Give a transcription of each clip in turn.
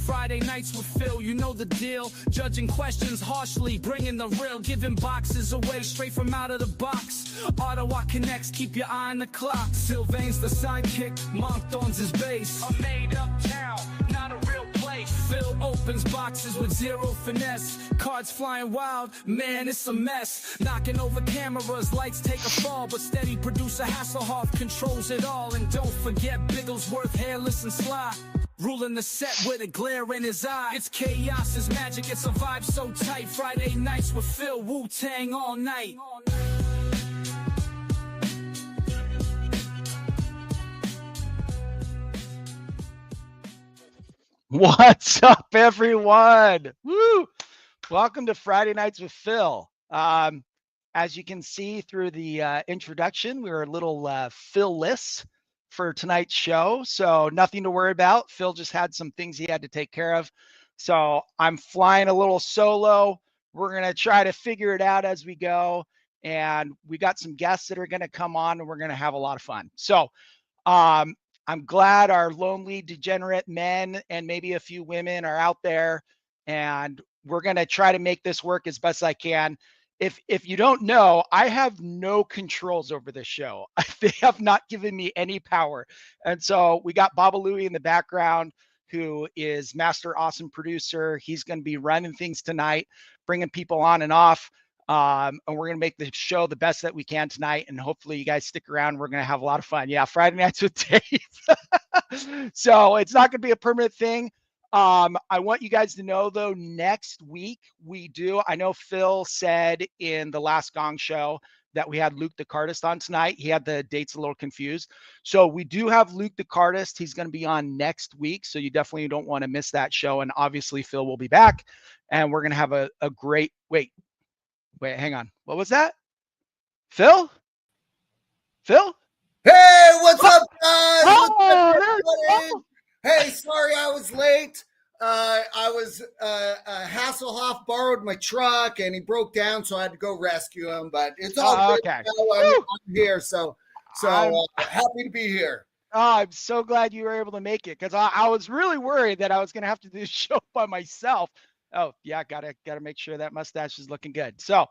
Friday nights with Phil, you know the deal. Judging questions harshly, bringing the real, giving boxes away straight from out of the box. Ottawa connects, keep your eye on the clock. Sylvain's the sidekick, Moncton's his base. A made-up town, not a real place. Phil opens boxes with zero finesse. Cards flying wild, man, it's a mess. Knocking over cameras, lights take a fall, but steady producer Hasselhoff controls it all. And don't forget Bigglesworth, hairless and sly, ruling the set with a glare in his eye. It's chaos, it's magic, it's a vibe so tight. Friday nights with Phil, Wu-Tang all night. What's up, everyone? Woo! Welcome to Friday Nights with Phil. As you can see through the introduction, we're a little Phil-less for tonight's show, so nothing to worry about. Phil just had some things he had to take care of, so I'm flying a little solo. We're going to try to figure it out as we go, and we got some guests that are going to come on, and we're going to have a lot of fun. So I'm glad our lonely, degenerate men and maybe a few women are out there, and we're going to try to make this work as best I can. If you don't know, I have no controls over this show. They have not given me any power. And so we got Baba Louie in the background, who is master awesome producer. He's going to be running things tonight, bringing people on and off. And we're going to make the show the best that we can tonight. And hopefully you guys stick around. We're going to have a lot of fun. Yeah, Friday Nights with Dave. So it's not going to be a permanent thing. I want you guys to know, though, next week we do. I know Phil said in the last Gong Show that we had Luke the Cardist on tonight. He had the dates a little confused. So we do have Luke the Cardist. He's going to be on next week. So you definitely don't want to miss that show. And obviously Phil will be back, and we're going to have a great, wait, hang on. What was that? Phil? Hey, what's up, guys? Oh, Hey, sorry I was late. Hasselhoff borrowed my truck and he broke down, so I had to go rescue him. But it's all good. Okay. I'm here, so happy to be here. Oh, I'm so glad you were able to make it, because I was really worried that I was going to have to do the show by myself. Oh yeah, gotta make sure that mustache is looking good. So,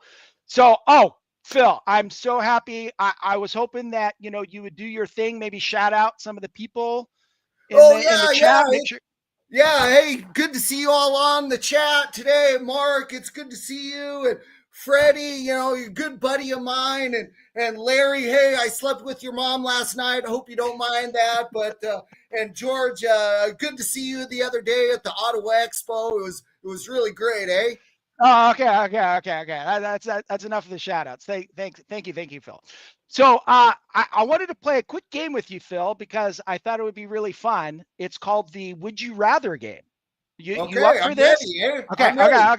Phil, I'm so happy. I was hoping that you would do your thing, maybe shout out some of the people in the chat. Yeah. Hey, good to see you all on the chat today. Mark, it's good to see you. And Freddie, you're a good buddy of mine. And Larry, hey, I slept with your mom last night. I hope you don't mind that. But and George, good to see you the other day at the Ottawa Expo. It was really great, eh? Oh, okay. That's enough of the shout outs. Thank you, Phil. So I wanted to play a quick game with you, Phil, because I thought it would be really fun. It's called the Would You Rather game. You up for I'm this? ready, eh? Okay. Ready. All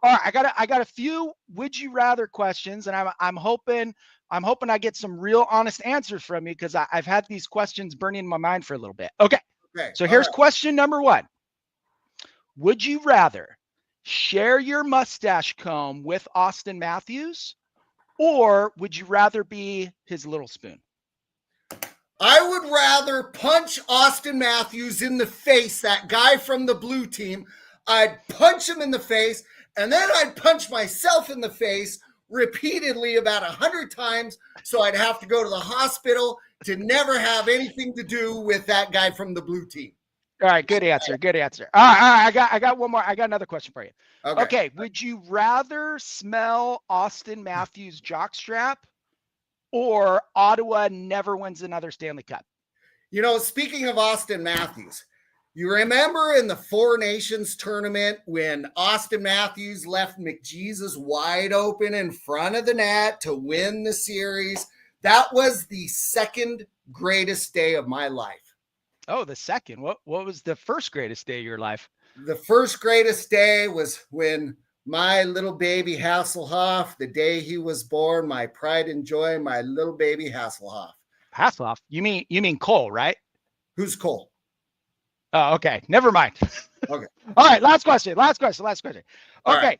right, I got a few Would You Rather questions, and I'm hoping I get some real honest answers from you, because I've had these questions burning in my mind for a little bit. Okay. So here's question number 1. Would you rather share your mustache comb with Austin Matthews, or would you rather be his little spoon? I would rather punch Austin Matthews in the face, that guy from the blue team. I'd punch him in the face, and then I'd punch myself in the face repeatedly about 100 times, so I'd have to go to the hospital to never have anything to do with that guy from the blue team. All right, good answer. All right, I got one more. I got another question for you. Okay, would you rather smell Austin Matthews' jockstrap, or Ottawa never wins another Stanley Cup? Speaking of Austin Matthews, you remember in the Four Nations tournament when Austin Matthews left McJesus wide open in front of the net to win the series? That was the second greatest day of my life. Oh, the second. What was the first greatest day of your life? The first greatest day was when my little baby Hasselhoff, the day he was born, my pride and joy, my little baby Hasselhoff. Hasselhoff? You mean Cole, right? Who's Cole? Oh, okay. Never mind. Okay. All right. Last question. Okay. Right.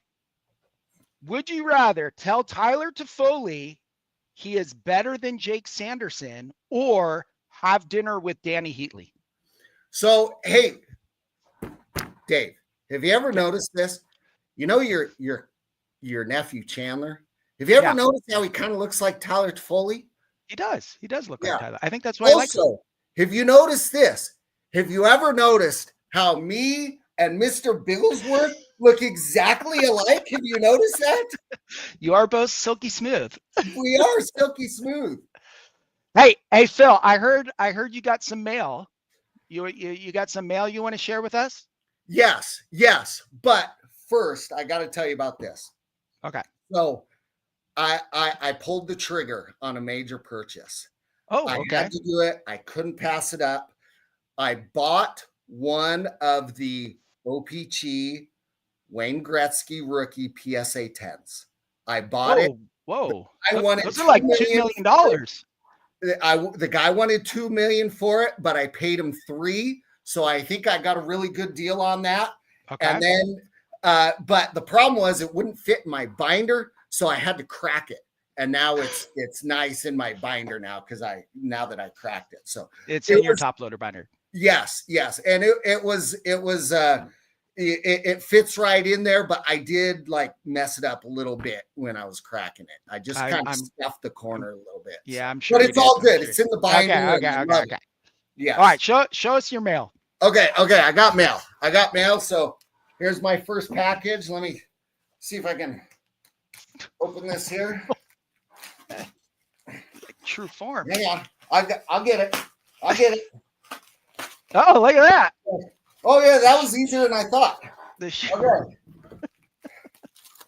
Would you rather tell Tyler Toffoli he is better than Jake Sanderson, or have dinner with Danny Heatley? So, hey, Dave, have you ever noticed this? You know your nephew Chandler? Have you ever noticed how he kind of looks like Tyler Toffoli? He does. He does look like Tyler. I think that's why I like him. Also, have you noticed this? Have you ever noticed how me and Mr. Bigglesworth look exactly alike? Have you noticed that? You are both silky smooth. We are silky smooth. Hey, Phil, I heard you got some mail. You got some mail you want to share with us? Yes. But first, I got to tell you about this. Okay. So I pulled the trigger on a major purchase. Oh, I okay. had to do it. I couldn't pass it up. I bought one of the OPG Wayne Gretzky rookie PSA 10s. I bought it. Whoa. Those are like $2 million. The guy wanted $2 million for it, but I paid him $3 million. So I think I got a really good deal on that. Okay. And then, but the problem was it wouldn't fit in my binder. So I had to crack it. And now it's nice in my binder now now that I cracked it. So it's in your top loader binder. Yes. And it fits right in there, but I did like mess it up a little bit when I was cracking it. I just kind of stuffed the corner a little bit. Yeah, I'm sure. But it's all good. It's in the binder. Okay. Yeah. All right. Show us your mail. Okay. I got mail. So here's my first package. Let me see if I can open this here. True form. Hang on. I'll get it. Oh, look at that. Oh yeah, that was easier than I thought. Okay.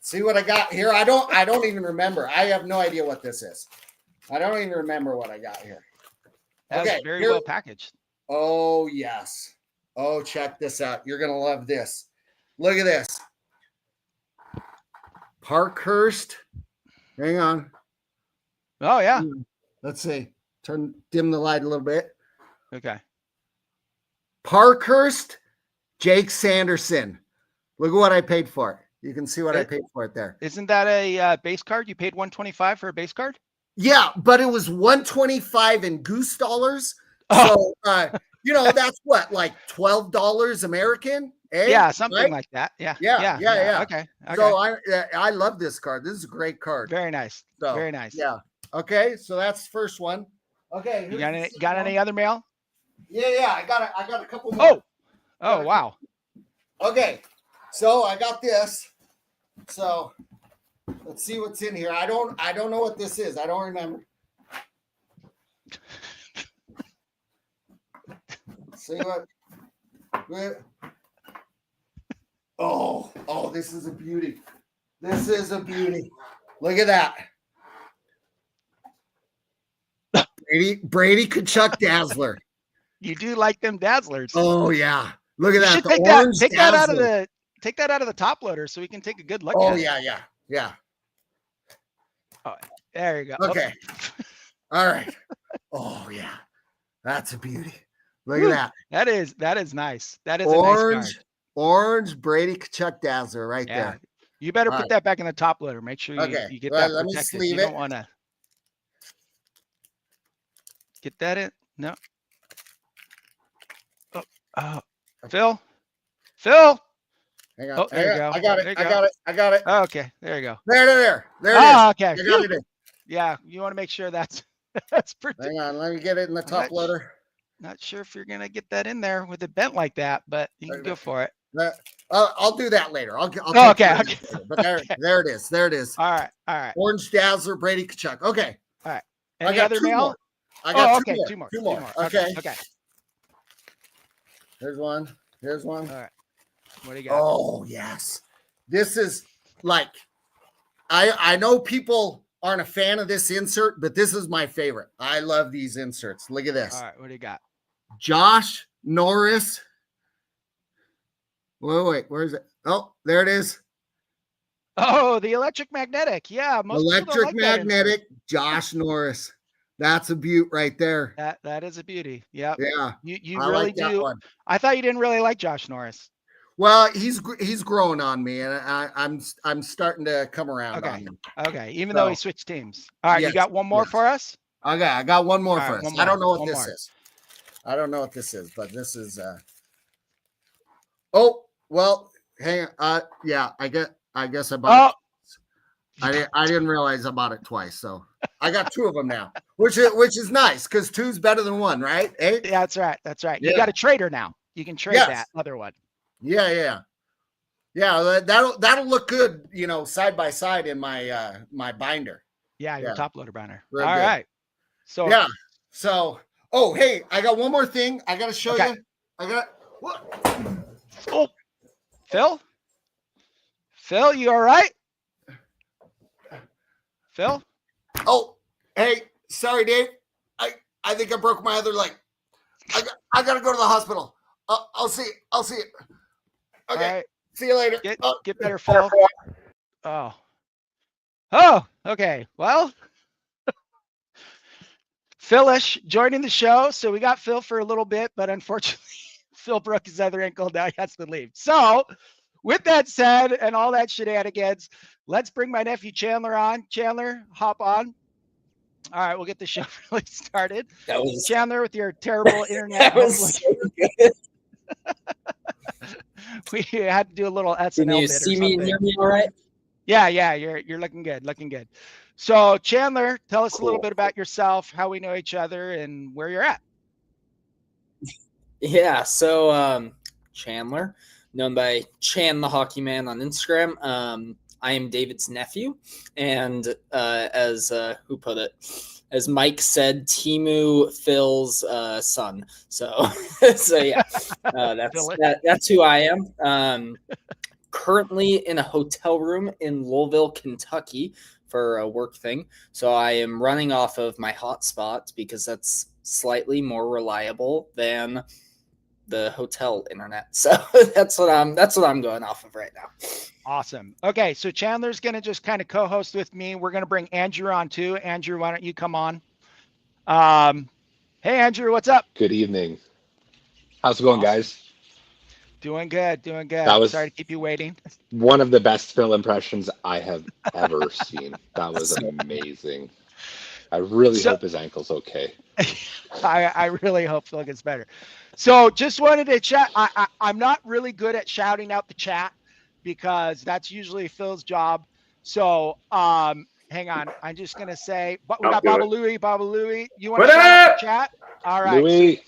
See what I got here? I don't even remember. I have no idea what this is. I don't even remember what I got here. That's very well packaged. Oh yes. Oh, check this out. You're gonna love this. Look at this. Parkhurst. Hang on. Oh yeah. Let's see. Dim the light a little bit. Okay. Parkhurst, Jake Sanderson. Look at what I paid for it. You can see what I paid for it there. Isn't that a base card? You paid $125 for a base card? Yeah, but it was $125 in goose dollars. So that's what, like $12 American? Eh? Yeah, something like that. Yeah. Okay. So I love this card. This is a great card. Very nice. So, very nice. Yeah. Okay, so that's the first one. Okay. You got any other mail? Yeah. I got a couple more. Oh, wow. Okay. So I got this. So let's see what's in here. I don't know what this is. I don't remember. See what? Oh, this is a beauty. Look at that. Brady Kachuk Dazzler. You do like them Dazzlers. Oh yeah. Look at that. Take that out of the top loader so we can take a good look at it. Yeah. Oh, there you go. Okay. All right. Oh yeah. That's a beauty. Look at that. That is nice. That is a nice card. Orange Brady Kachuk Dazzler right there. You better put that back in the top loader. Make sure you get that protected. Let me sleeve you don't want to get that in. No. Oh, Phil. Hang on. There you go. I got it. Oh, okay. There you go. There it is. Okay. I got it in. Yeah. You want to make sure that's pretty. Hang on. Let me get it in the top loader. Not sure if you're going to get that in there with it bent like that, but you can go for it. I'll do that later. Okay. But there it is. All right. Orange Dazzler, Brady Kachuk. Okay. All right. Any other mail? I got two more. Okay. Okay. Here's one. All right. What do you got? Oh, yes. This is like, I know people aren't a fan of this insert, but this is my favorite. I love these inserts. Look at this. All right. What do you got? Josh Norris. Wait, where is it? Oh, there it is. Oh, the electric magnetic. Yeah. Electric magnetic, Josh Norris. That's a beaut right there. That is a beauty. Yeah. Yeah. You really do. I thought you didn't really like Josh Norris. Well, he's growing on me, and I'm starting to come around on him. Okay. Even though he switched teams. All right. You got one more for us? Okay. I got one more for us. I don't know what this is. But this is Well, hang on. Yeah, I guess I bought it. I didn't realize I bought it twice, so I got 2 of them now, which is nice because 2's better than 1, right? Yeah, that's right. That's right. Yeah. You got a trader now. You can trade that other one. Yeah. That'll look good, side by side in my my binder. Yeah, your top loader binder. Real All good. right. So yeah. So hey, I got one more thing I gotta show you. Oh, Phil, you all right? Phil? Oh, hey, sorry, Dave. I think I broke my other leg. I gotta go to the hospital. I'll see you. Okay. All right. See you later. Get better, Phil. Oh, okay. Well, Philish joining the show. So we got Phil for a little bit, but unfortunately, Phil broke his other ankle. Now he has to leave. So with that said, and all that shenanigans, let's bring my nephew Chandler on. Chandler, hop on. All right, we'll get the show really started. Chandler with your terrible internet. That was so good. We had to do a little SNL Can you bit see or me and hear me all right? Yeah, you're looking good. So Chandler, tell us a little bit about yourself, how we know each other, and where you're at. Yeah, so Chandler, known by Chan the Hockey Man on Instagram. I am David's nephew, and as who put it? As Mike said, Timu Phil's son. So yeah, that's who I am. Currently in a hotel room in Louisville, Kentucky for a work thing. So I am running off of my hotspot because that's slightly more reliable than the hotel internet. So that's what I'm going off of right now. Awesome. Okay, so Chandler's going to just kind of co-host with me. We're going to bring Andrew on too. Andrew, why don't you come on? Hey Andrew, what's up? Good evening. How's it going, guys? Doing good. That was Sorry to keep you waiting. one of the best Phil impressions I have ever seen. That was amazing. I really hope his ankle's okay. I really hope Phil gets better. So just wanted to chat. I'm not really good at shouting out the chat because that's usually Phil's job. So hang on. I'm just going to say, but we got Baba Louie. You want to shout out the chat? All right. Louie.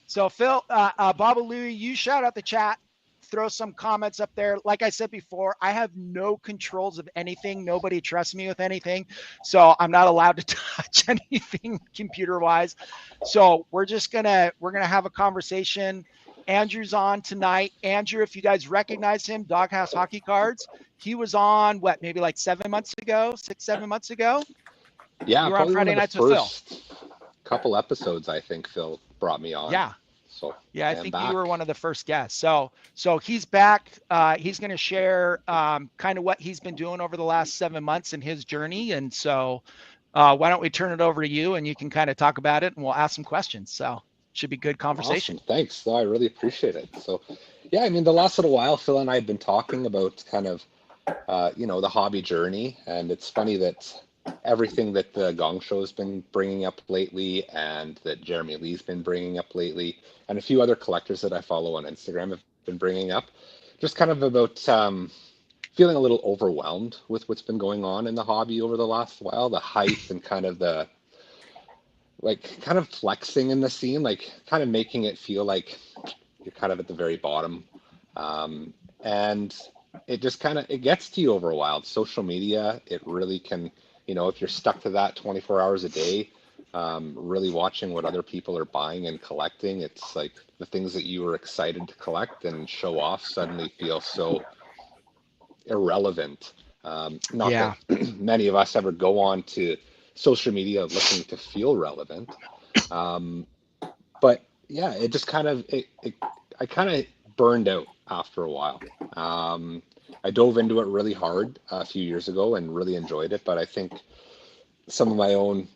So Phil, Baba Louie, you shout out the chat. Throw some comments up there. Like I said before, I have no controls of anything. Nobody trusts me with anything. So I'm not allowed to touch anything computer wise. So we're going to have a conversation. Andrew's on tonight. Andrew, if you guys recognize him, Doghouse Hockey Cards. He was on maybe like 7 months ago, 7 months ago. Yeah, you were on Friday Nights with Phil. Couple episodes, I think Phil brought me on. Yeah. So yeah, I think you were one of the first guests. So he's back. He's going to share kind of what he's been doing over the last 7 months in his journey. And so why don't we turn it over to you and you can kind of talk about it and we'll ask some questions. So should be good conversation. Awesome. Thanks. No, I really appreciate it. So yeah, I mean, the last little while, Phil and I have been talking about kind of, the hobby journey. And it's funny that everything that the Gong Show has been bringing up lately and that Jeremy Lee's been bringing up lately and a few other collectors that I follow on Instagram have been bringing up, just kind of about feeling a little overwhelmed with what's been going on in the hobby over the last while, the hype and kind of the kind of flexing in the scene, kind of making it feel like you're kind of at the very bottom. And it just it gets to you over a while. Social media, it really can, if you're stuck to that 24 hours a day, really watching what other people are buying and collecting, it's like the things that you were excited to collect and show off suddenly feel so irrelevant. Not that many of us ever go on to social media looking to feel relevant. But yeah, it just I kind of burned out after a while. I dove into it really hard a few years ago and really enjoyed it, but I think some of my own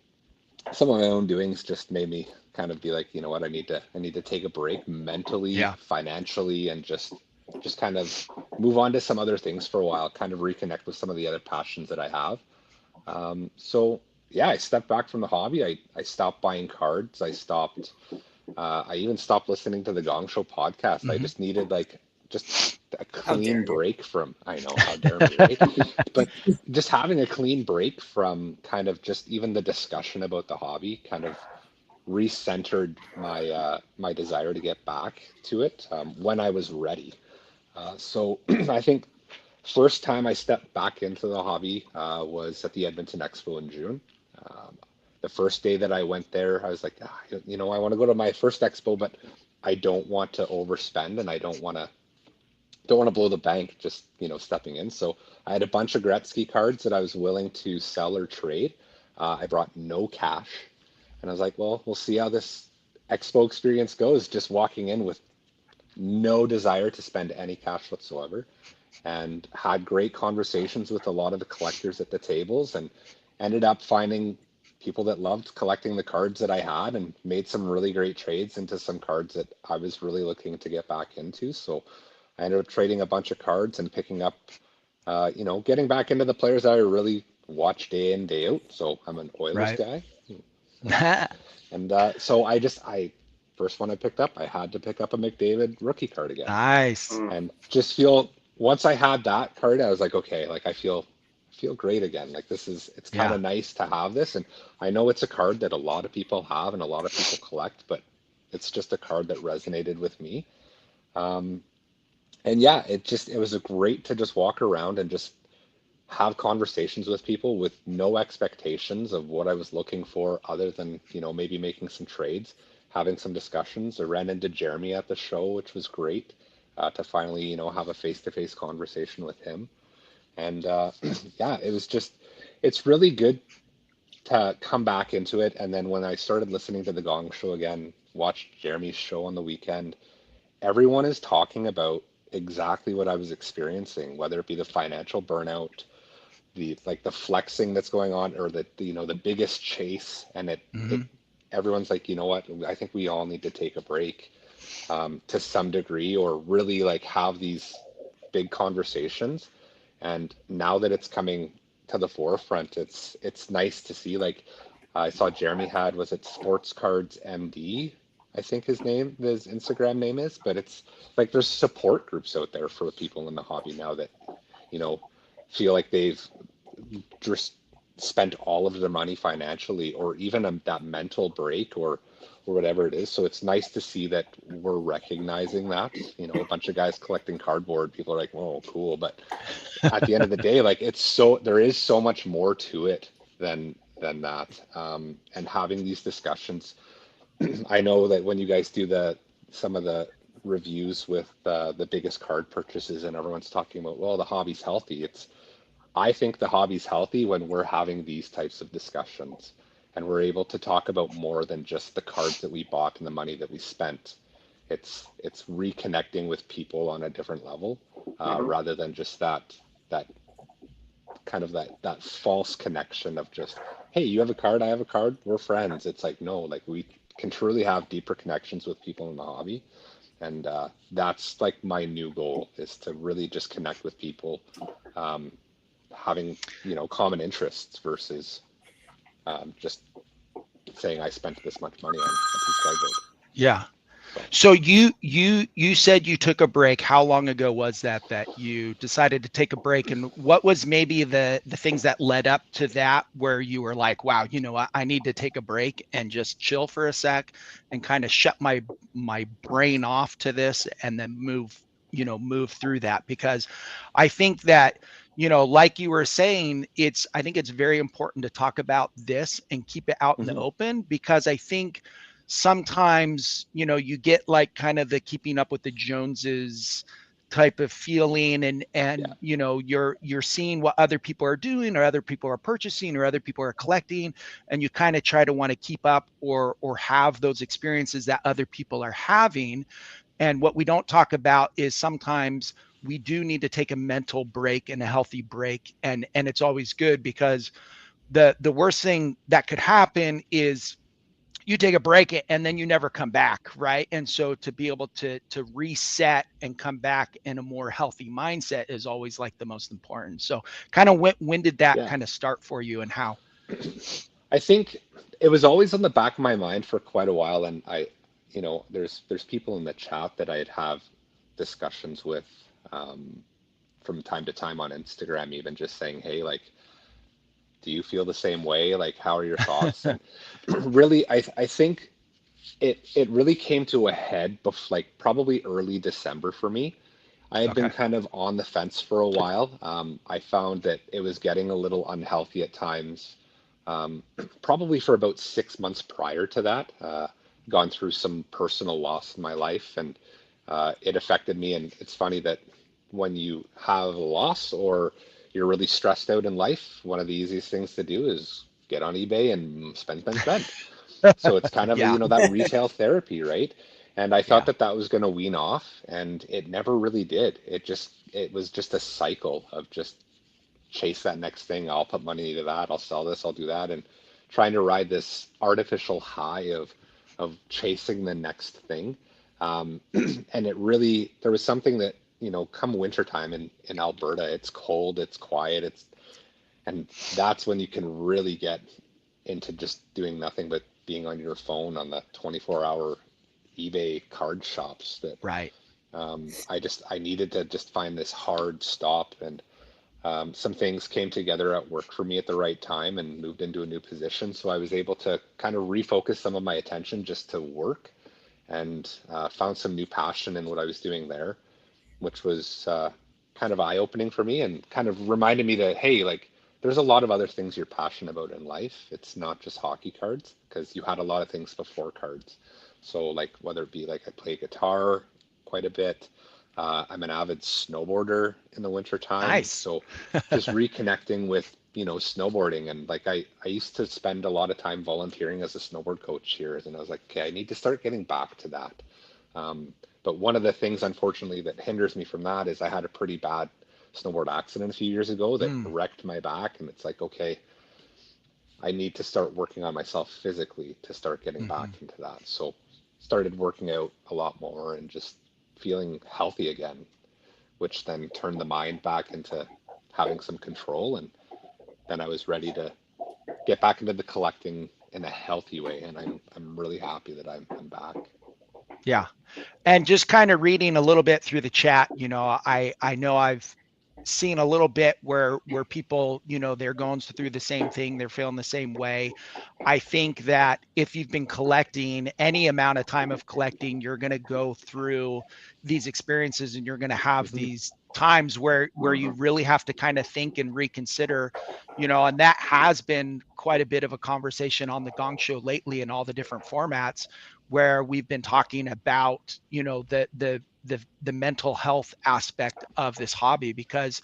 doings just made me kind of be like, you know what, I need to take a break mentally, financially, and just kind of move on to some other things for a while, kind of reconnect with some of the other passions that I have. So yeah, I stepped back from the hobby. I stopped buying cards. I even stopped listening to the Gong Show podcast. I just needed just a How dare clean you. break from, I know, how dare me, right? But just having a clean break from kind of just even the discussion about the hobby kind of recentered my desire to get back to it when I was ready. So I think first time I stepped back into the hobby was at the Edmonton Expo in June. Um, the first day that I went there, I was like, I want to go to my first expo, but I don't want to overspend and I don't want to blow the bank just stepping in. So I had a bunch of Gretzky cards that I was willing to sell or trade. I brought no cash, and I was like, well, we'll see how this expo experience goes. Just walking in with no desire to spend any cash whatsoever, and had great conversations with a lot of the collectors at the tables, and ended up finding people that loved collecting the cards that I had, and made some really great trades into some cards that I was really looking to get back into. So I ended up trading a bunch of cards and picking up, getting back into the players that I really watch day in, day out. So I'm an Oilers Right. guy. And so I first one I picked up, I had to pick up a McDavid rookie card again. Nice. And just feel, once I had that card, I was like, okay, like I feel great again. Like it's kind Yeah. of nice to have this. And I know it's a card that a lot of people have and a lot of people collect, but it's just a card that resonated with me. Um, and yeah, it was a great to just walk around and just have conversations with people with no expectations of what I was looking for other than, maybe making some trades, having some discussions. I ran into Jeremy at the show, which was great, to finally, have a face-to-face conversation with him. And yeah, it's really good to come back into it. And then when I started listening to the Gong Show again, watched Jeremy's show on the weekend, everyone is talking about exactly what I was experiencing, whether it be the financial burnout, the flexing that's going on, or the biggest chase, and it Hmm. everyone's like, you know what, I think we all need to take a break, to some degree, or really like have these big conversations. And now that it's coming to the forefront, it's nice to see. Like I saw Jeremy had, was it Sports Cards MD, I think his Instagram name is, but it's like there's support groups out there for people in the hobby now that you know feel like they've just spent all of their money financially, or even that mental break, or whatever it is. So it's nice to see that we're recognizing that. A bunch of guys collecting cardboard, people are like, "Whoa, cool!" But at the end of the day, like there is so much more to it than that. And having these discussions, I know that when you guys do some of the reviews with the biggest card purchases, and everyone's talking about, well, the hobby's healthy. I think the hobby's healthy when we're having these types of discussions and we're able to talk about more than just the cards that we bought and the money that we spent. It's reconnecting with people on a different level, rather than just that kind of that false connection of just, hey, you have a card, I have a card, we're friends. It's like, no, like we can truly have deeper connections with people in the hobby. And that's like my new goal, is to really just connect with people, um, having common interests versus just saying I spent this much money on a piece of cardboard. Yeah. So So you said you took a break. How long ago was that you decided to take a break, and what was maybe the things that led up to that, where you were like, wow, I need to take a break and just chill for a sec and kind of shut my brain off to this, and then move through that? Because I think that, like you were saying, I think it's very important to talk about this and keep it out in the mhm. open, because I think sometimes you get like kind of the keeping up with the Joneses type of feeling, and Yeah, you're seeing what other people are doing, or other people are purchasing, or other people are collecting, and you kind of try to want to keep up, or have those experiences that other people are having. And what we don't talk about is sometimes we do need to take a mental break and a healthy break, and it's always good, because the worst thing that could happen is you take a break and then you never come back, right? And so to be able to reset and come back in a more healthy mindset is always like the most important. So kind of when did that yeah. kind of start for you, and how? I think it was always on the back of my mind for quite a while, and there's people in the chat that I'd have discussions with, from time to time on Instagram, even just saying, hey, like, do you feel the same way? Like, how are your thoughts? And really, I think it really came to a head like probably early December for me. I had been Okay. kind of on the fence for a while. I found that it was getting a little unhealthy at times. Probably for about 6 months prior to that, gone through some personal loss in my life, and it affected me. And it's funny that when you have a loss or you're really stressed out in life, one of the easiest things to do is get on eBay and spend, spend, spend. So it's kind of, Yeah. that retail therapy, right? And I thought Yeah. that that was going to wean off, and it never really did. It was just a cycle of just chase that next thing. I'll put money into that. I'll sell this. I'll do that, and trying to ride this artificial high of chasing the next thing. And it really, there was something that, come wintertime in Alberta, it's cold, it's quiet, and that's when you can really get into just doing nothing but being on your phone on the 24-hour eBay card shops that Right. I needed to just find this hard stop, and some things came together at work for me at the right time and moved into a new position. So I was able to kind of refocus some of my attention just to work, and found some new passion in what I was doing there, which was kind of eye-opening for me and kind of reminded me that, hey, like, there's a lot of other things you're passionate about in life. It's not just hockey cards, because you had a lot of things before cards. So like, whether it be like, I play guitar quite a bit. I'm an avid snowboarder in the winter time. Nice. So just reconnecting with, snowboarding. And like, I used to spend a lot of time volunteering as a snowboard coach here. And I was like, okay, I need to start getting back to that. But one of the things, unfortunately, that hinders me from that is I had a pretty bad snowboard accident a few years ago that Mm. wrecked my back. And it's like, okay, I need to start working on myself physically to start getting back Hmm. into that. So started working out a lot more and just feeling healthy again, which then turned the mind back into having some control. And then I was ready to get back into the collecting in a healthy way. And I'm really happy that I'm back. Yeah. And just kind of reading a little bit through the chat, I know I've seen a little bit where people, they're going through the same thing, they're feeling the same way. I think that if you've been collecting any amount of time of collecting, you're going to go through these experiences, and you're going to have Hmm. these times where you really have to kind of think and reconsider, and that has been quite a bit of a conversation on the Gong Show lately in all the different formats, where we've been talking about, the mental health aspect of this hobby, because,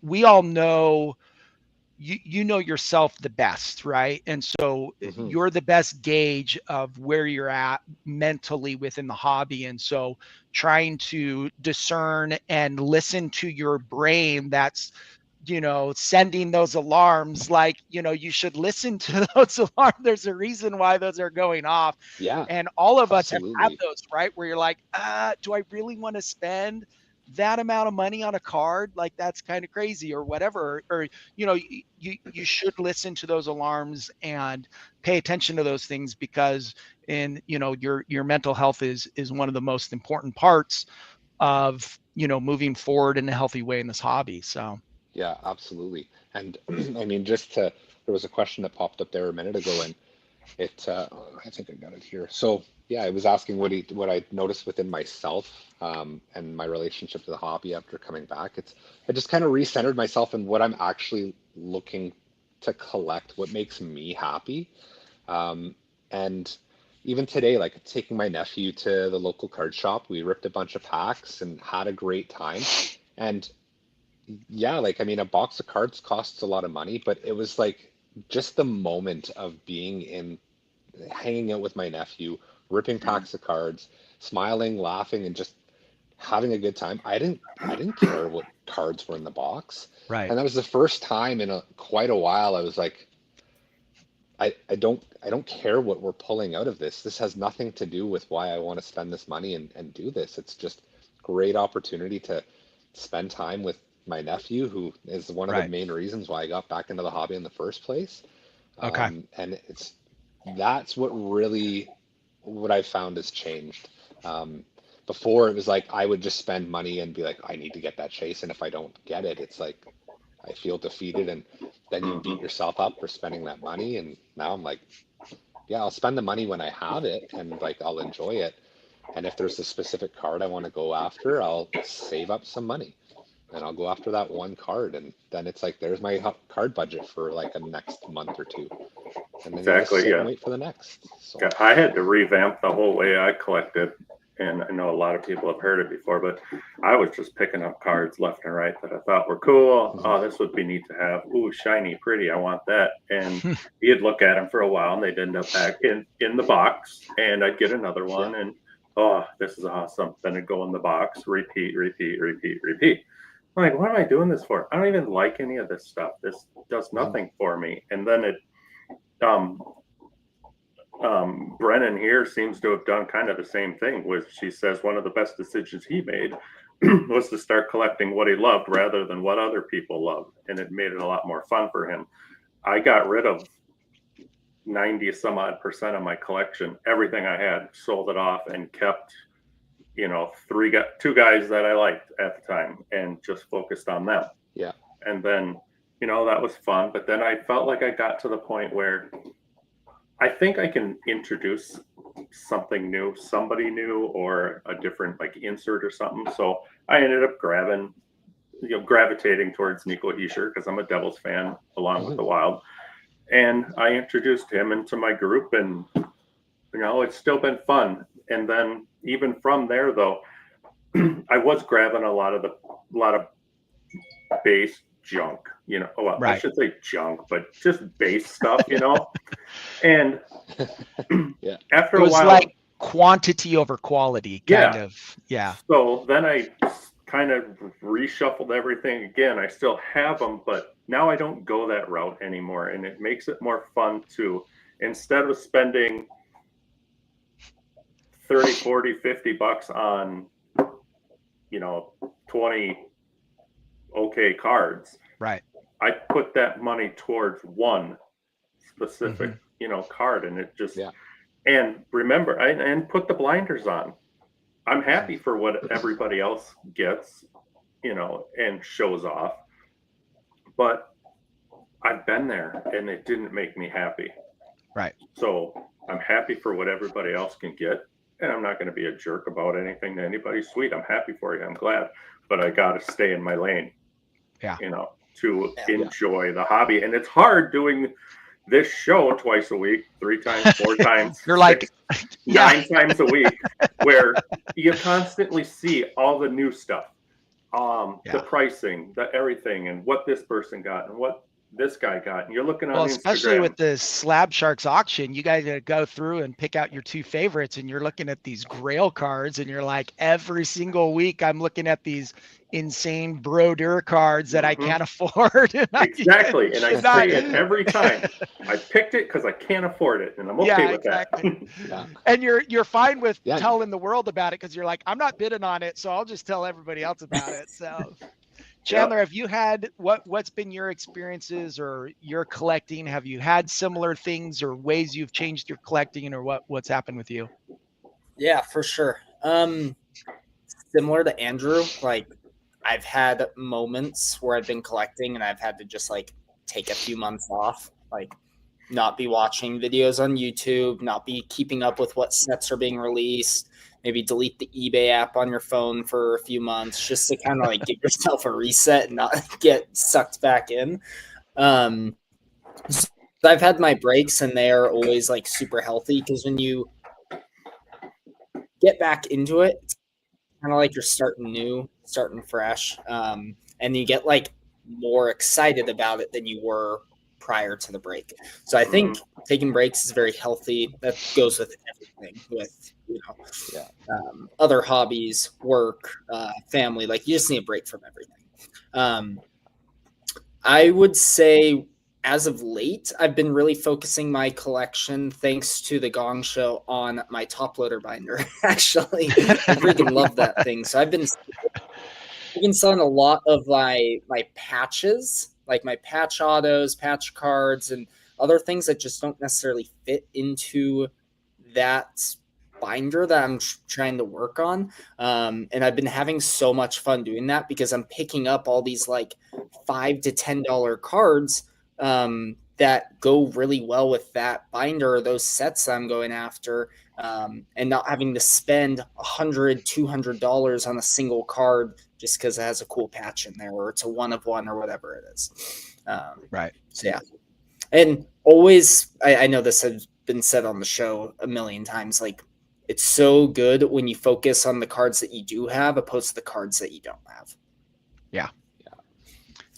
we all know, you know yourself the best, right? And so Hmm. you're the best gauge of where you're at mentally within the hobby. And so trying to discern and listen to your brain that's, sending those alarms, like, you should listen to those alarms. There's a reason why those are going off. Yeah, And all of us have had absolutely. those, right? Where you're like, do I really want to spend that amount of money on a card? Like, that's kind of crazy, or whatever. Or, you should listen to those alarms and pay attention to those things, because your mental health is one of the most important parts of, moving forward in a healthy way in this hobby. So Yeah, absolutely. And I mean, there was a question that popped up there a minute ago, and I think I got it here. So yeah, I was asking what I noticed within myself, and my relationship to the hobby after coming back. I just kind of recentered myself in what I'm actually looking to collect, what makes me happy. Um, and even today, like taking my nephew to the local card shop, we ripped a bunch of packs and had a great time. And yeah, like, I mean, a box of cards costs a lot of money, but it was like just the moment of being in, hanging out with my nephew, ripping packs of cards, smiling, laughing, and just having a good time. I didn't care what cards were in the box. right. And that was the first time in quite a while I was like, I don't care what we're pulling out of this. This has nothing to do with why I want to spend this money and do this. It's just great opportunity to spend time with my nephew, who is one of the Right. main reasons why I got back into the hobby in the first place. Okay. And that's what really, what I found has changed. Um, before it was like I would just spend money and be like, I need to get that chase, and if I don't get it, it's like I feel defeated, and then you beat yourself up for spending that money. And now I'm like, yeah, I'll spend the money when I have it, and like I'll enjoy it. And if there's a specific card I want to go after, I'll save up some money and I'll go after that one card. And then it's like, there's my card budget for like a next month or two. And then Exactly, you just sit yeah. and wait for the next. So, Yeah, I had to revamp the whole way I collected. And I know a lot of people have heard it before, but I was just picking up cards left and right that I thought were cool. Oh, this would be neat to have. Ooh, shiny, pretty. I want that. And you'd look at them for a while and they'd end up back in the box. And I'd get another one. And oh, this is awesome. Then it'd go in the box, repeat. I'm like, what am I doing this for? I don't even like any of this stuff. This does nothing for me. And then it, Brennan here seems to have done kind of the same thing, which she says one of the best decisions he made was to start collecting what he loved rather than what other people loved. And it made it a lot more fun for him. I got rid of 90 some odd % of my collection. Everything I had, sold it off and kept, you know, two guys that I liked at the time and just focused on them. yeah. And then, you know, that was fun. But then I felt like I got to the point where I think I can introduce something new, somebody new, or a different like insert or something. So I ended up gravitating towards Nico Hischier because I'm a Devils fan along with the Wild. And I introduced him into my group, and you know, it's still been fun. And then even from there, though, I was grabbing a lot of base junk, you know. Well, Right. I should say junk, but just base stuff, you know. And Yeah. after It a was while, like quantity over quality, kind of. Yeah. so then I kind of reshuffled everything again. I still have them, but now I don't go that route anymore. And it makes it more fun to, instead of spending 30, 40, 50 bucks on, you know, 20 okay cards, Right. I put that money towards one specific, you know, card. And it just, and remember, and put the blinders on. I'm happy for what everybody else gets, you know, and shows off. But I've been there and it didn't make me happy. Right. So I'm happy for what everybody else can get. And I'm not going to be a jerk about anything to anybody. Sweet. I'm happy for you. I'm glad. But I got to stay in my lane, you know, to enjoy the hobby. And it's hard doing this show twice a week, 3 times, 4 times. You're like 9 times a week, where you constantly see all the new stuff, the pricing, the everything, and what this person got and what this guy got. And you're looking on especially Instagram. with the Slab Sharks auction, you guys gotta go through and pick out your 2 favorites, and you're looking at these grail cards, and you're like, every single week I'm looking at these insane broder cards that I can't afford. Exactly. And I say it every time. I picked it because I can't afford it, and I'm okay with that. And you're fine with telling the world about it because you're like, I'm not bidding on it, so I'll just tell everybody else about it. So Chandler, have you had what's been your experiences or your collecting? Have you had similar things or ways you've changed your collecting, or what's happened with you? Yeah, for sure. Similar to Andrew, like I've had moments where I've been collecting and I've had to just like take a few months off, like not be watching videos on YouTube, not be keeping up with what sets are being released, maybe delete the eBay app on your phone for a few months just to kind of like give yourself a reset and not get sucked back in. So I've had my breaks and they are always like super healthy because when you get back into it, it's kind of like you're starting new, starting fresh, and you get like more excited about it than you were prior to the break. So I think taking breaks is very healthy. That goes with everything, with other hobbies, work, family. Like you just need a break from everything. I would say as of late, I've been really focusing my collection, thanks to the Gong Show, on my top loader binder. Actually, I freaking love that thing. So I've been selling a lot of my patches, like my patch autos, patch cards, and other things that just don't necessarily fit into that binder that I'm trying to work on. And I've been having so much fun doing that because I'm picking up all these like $5 to $10 cards that go really well with that binder or those sets I'm going after, and not having to spend $100, $200 on a single card just because it has a cool patch in there or it's a 1 of 1 or whatever it is. Right. So yeah. And always, I know this has been said on the show a million times, like it's so good when you focus on the cards that you do have opposed to the cards that you don't have.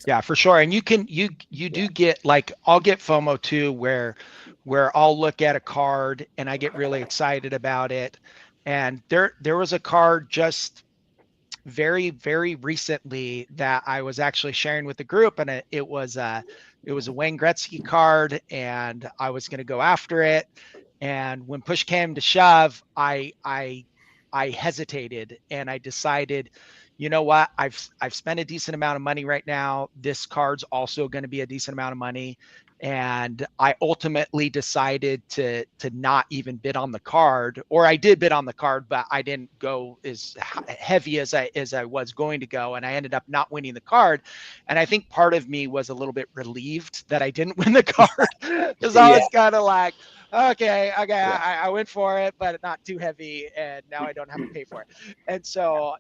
Yeah, for sure. And you do get, like, I'll get FOMO too, where I'll look at a card and I get really excited about it. And there was a card just very, very recently that I was actually sharing with the group, and it was a Wayne Gretzky card, and I was going to go after it. And when push came to shove, I hesitated, and I decided, you know what, I've spent a decent amount of money right now. This card's also going to be a decent amount of money. And I ultimately decided to not even bid on the card, or I did bid on the card, but I didn't go as heavy as I was going to go. And I ended up not winning the card. And I think part of me was a little bit relieved that I didn't win the card, because I was kind of like, okay, I went for it, but not too heavy, and now I don't have to pay for it. And so,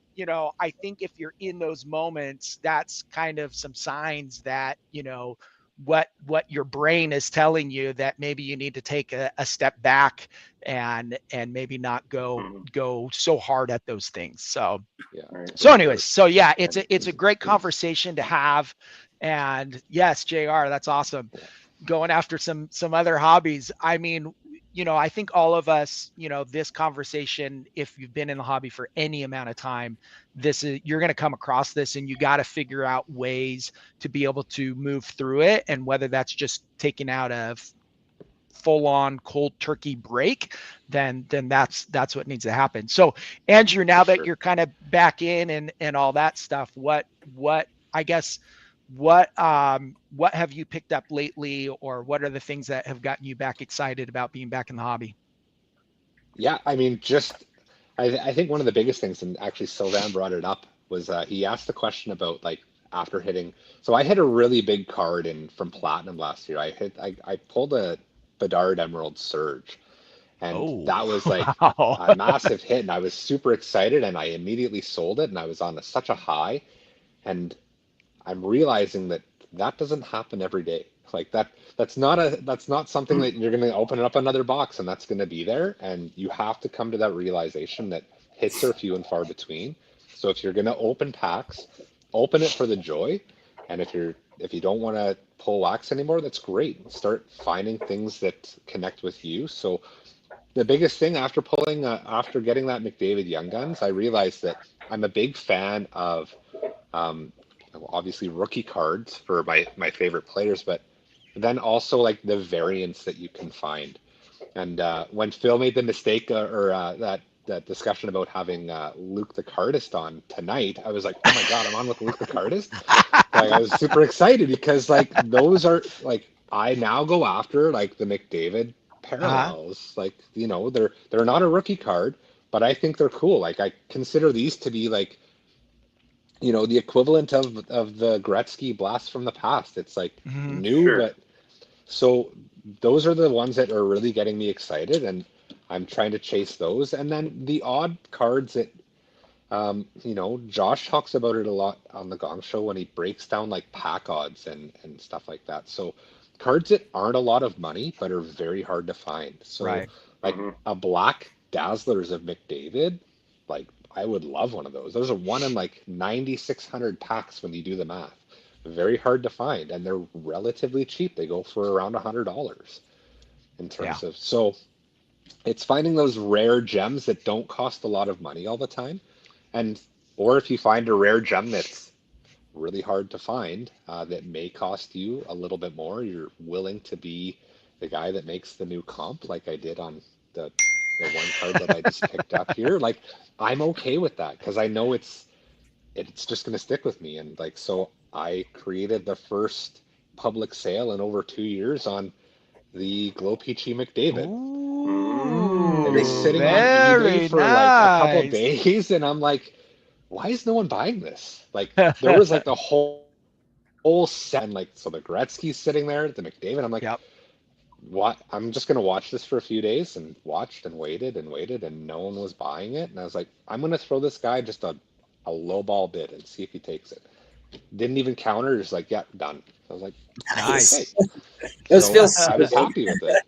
I think if you're in those moments, that's kind of some signs that, what your brain is telling you, that maybe you need to take a step back and maybe not go so hard at those things. So, anyways, it's a great conversation to have. And yes, JR, that's awesome. Going after some other hobbies. I mean, I think all of us, this conversation, if you've been in the hobby for any amount of time, you're going to come across this, and you got to figure out ways to be able to move through it. And whether that's just taking out a full-on cold turkey break, then that's what needs to happen. So Andrew, now that you're kind of back in and all that stuff, what have you picked up lately, or what are the things that have gotten you back excited about being back in the hobby? Yeah, I mean, I think one of the biggest things, and actually Sylvain brought it up, was he asked the question about, like, after hitting. So I hit a really big card from Platinum last year. I pulled a Bedard Emerald Surge, and that was like a massive hit, and I was super excited, and I immediately sold it, and I was on such a high, and I'm realizing that doesn't happen every day. Like that's not something that you're going to open up another box and that's going to be there. And you have to come to that realization that hits are few and far between. So if you're going to open packs, open it for the joy. And if you don't want to pull wax anymore, that's great. Start finding things that connect with you. So the biggest thing after after getting that McDavid Young Guns, I realized that I'm a big fan of, obviously rookie cards for my favorite players, but then also like the variants that you can find. And when Phil made the mistake that discussion about having Luke the Cardist on tonight, I was like, oh my God, I'm on with Luke the Cardist. Like, I was super excited because like those are like, I now go after like the McDavid parallels. Like, they're not a rookie card, but I think they're cool. Like I consider these to be like, the equivalent of the Gretzky Blast from the Past. It's like new, but so those are the ones that are really getting me excited, and I'm trying to chase those. And then the odd cards that, Josh talks about it a lot on the Gong Show when he breaks down like pack odds and stuff like that. So cards that aren't a lot of money, but are very hard to find. So like a black Dazzlers of McDavid, like, I would love one of those. Those are one in like 9,600 packs when you do the math. Very hard to find, and they're relatively cheap. They go for around $100 in terms of. So it's finding those rare gems that don't cost a lot of money all the time, or if you find a rare gem that's really hard to find that may cost you a little bit more, you're willing to be the guy that makes the new comp, like I did on the one card that I just picked up here. Like, I'm okay with that because I know it's just going to stick with me. And like, so I created the first public sale in over 2 years on the Glow Peachy McDavid. Ooh, and it's sitting on very eBay for like a couple of nice. days, and I'm like, why is no one buying this? Like there was like the whole set, and like so the Gretzky's sitting there, the McDavid. I'm like, Yep. what? I'm just gonna watch this for a few days, and watched and waited, and no one was buying it. And I was like, I'm gonna throw this guy just a low ball bid and see if he takes it. Didn't even counter, just like, yeah, done. I was like, Nice. okay. Those So feels I was happy with it.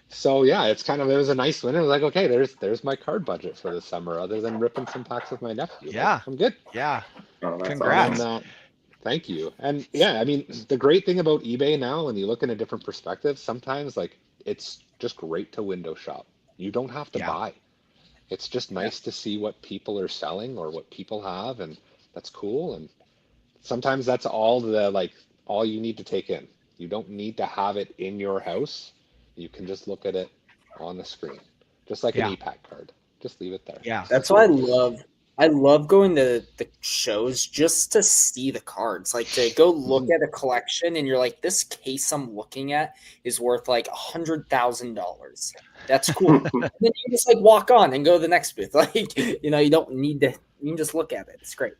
So yeah, it was a nice win. It was like, okay, there's my card budget for the summer, other than ripping some packs with my nephew. Yeah. Like, I'm good. Yeah. Oh, that's Congrats. awesome. And thank you. And yeah, I mean, the great thing about eBay now, when you look in a different perspective, sometimes like it's just great to window shop. You don't have to Yeah. buy. It's just nice to see what people are selling or what people have, and that's cool. And sometimes that's all you need to take in. You don't need to have it in your house. You can just look at it on the screen, just like Yeah. an e-pack card. Just leave it there. Yeah. That's why I love going to the shows just to see the cards, like to go look at a collection and you're like, this case I'm looking at is worth like $100,000. That's cool. And then you just like walk on and go to the next booth. Like, you don't need to, you can just look at it. It's great.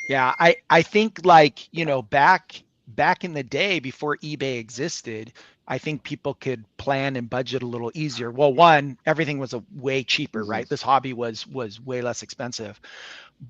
Yeah, I think like, back in the day before eBay existed, I think people could plan and budget a little easier. Well, one, everything was way cheaper, right? This hobby was way less expensive.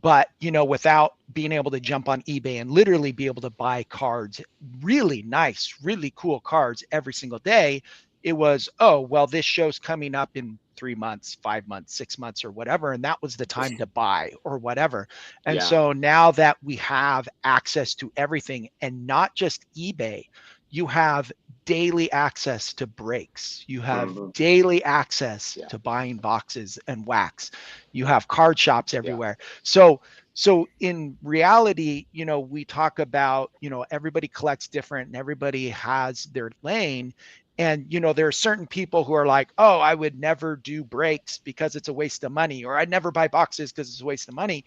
But, without being able to jump on eBay and literally be able to buy cards, really nice, really cool cards every single day, it was, oh, well, this show's coming up in 3 months, 5 months, 6 months, or whatever. And that was the time to buy or whatever. And so now that we have access to everything, and not just eBay, you have daily access to breaks. You have daily access to buying boxes and wax. You have card shops everywhere. So in reality, we talk about, everybody collects different and everybody has their lane. And, there are certain people who are like, oh, I would never do breaks because it's a waste of money, or I'd never buy boxes because it's a waste of money.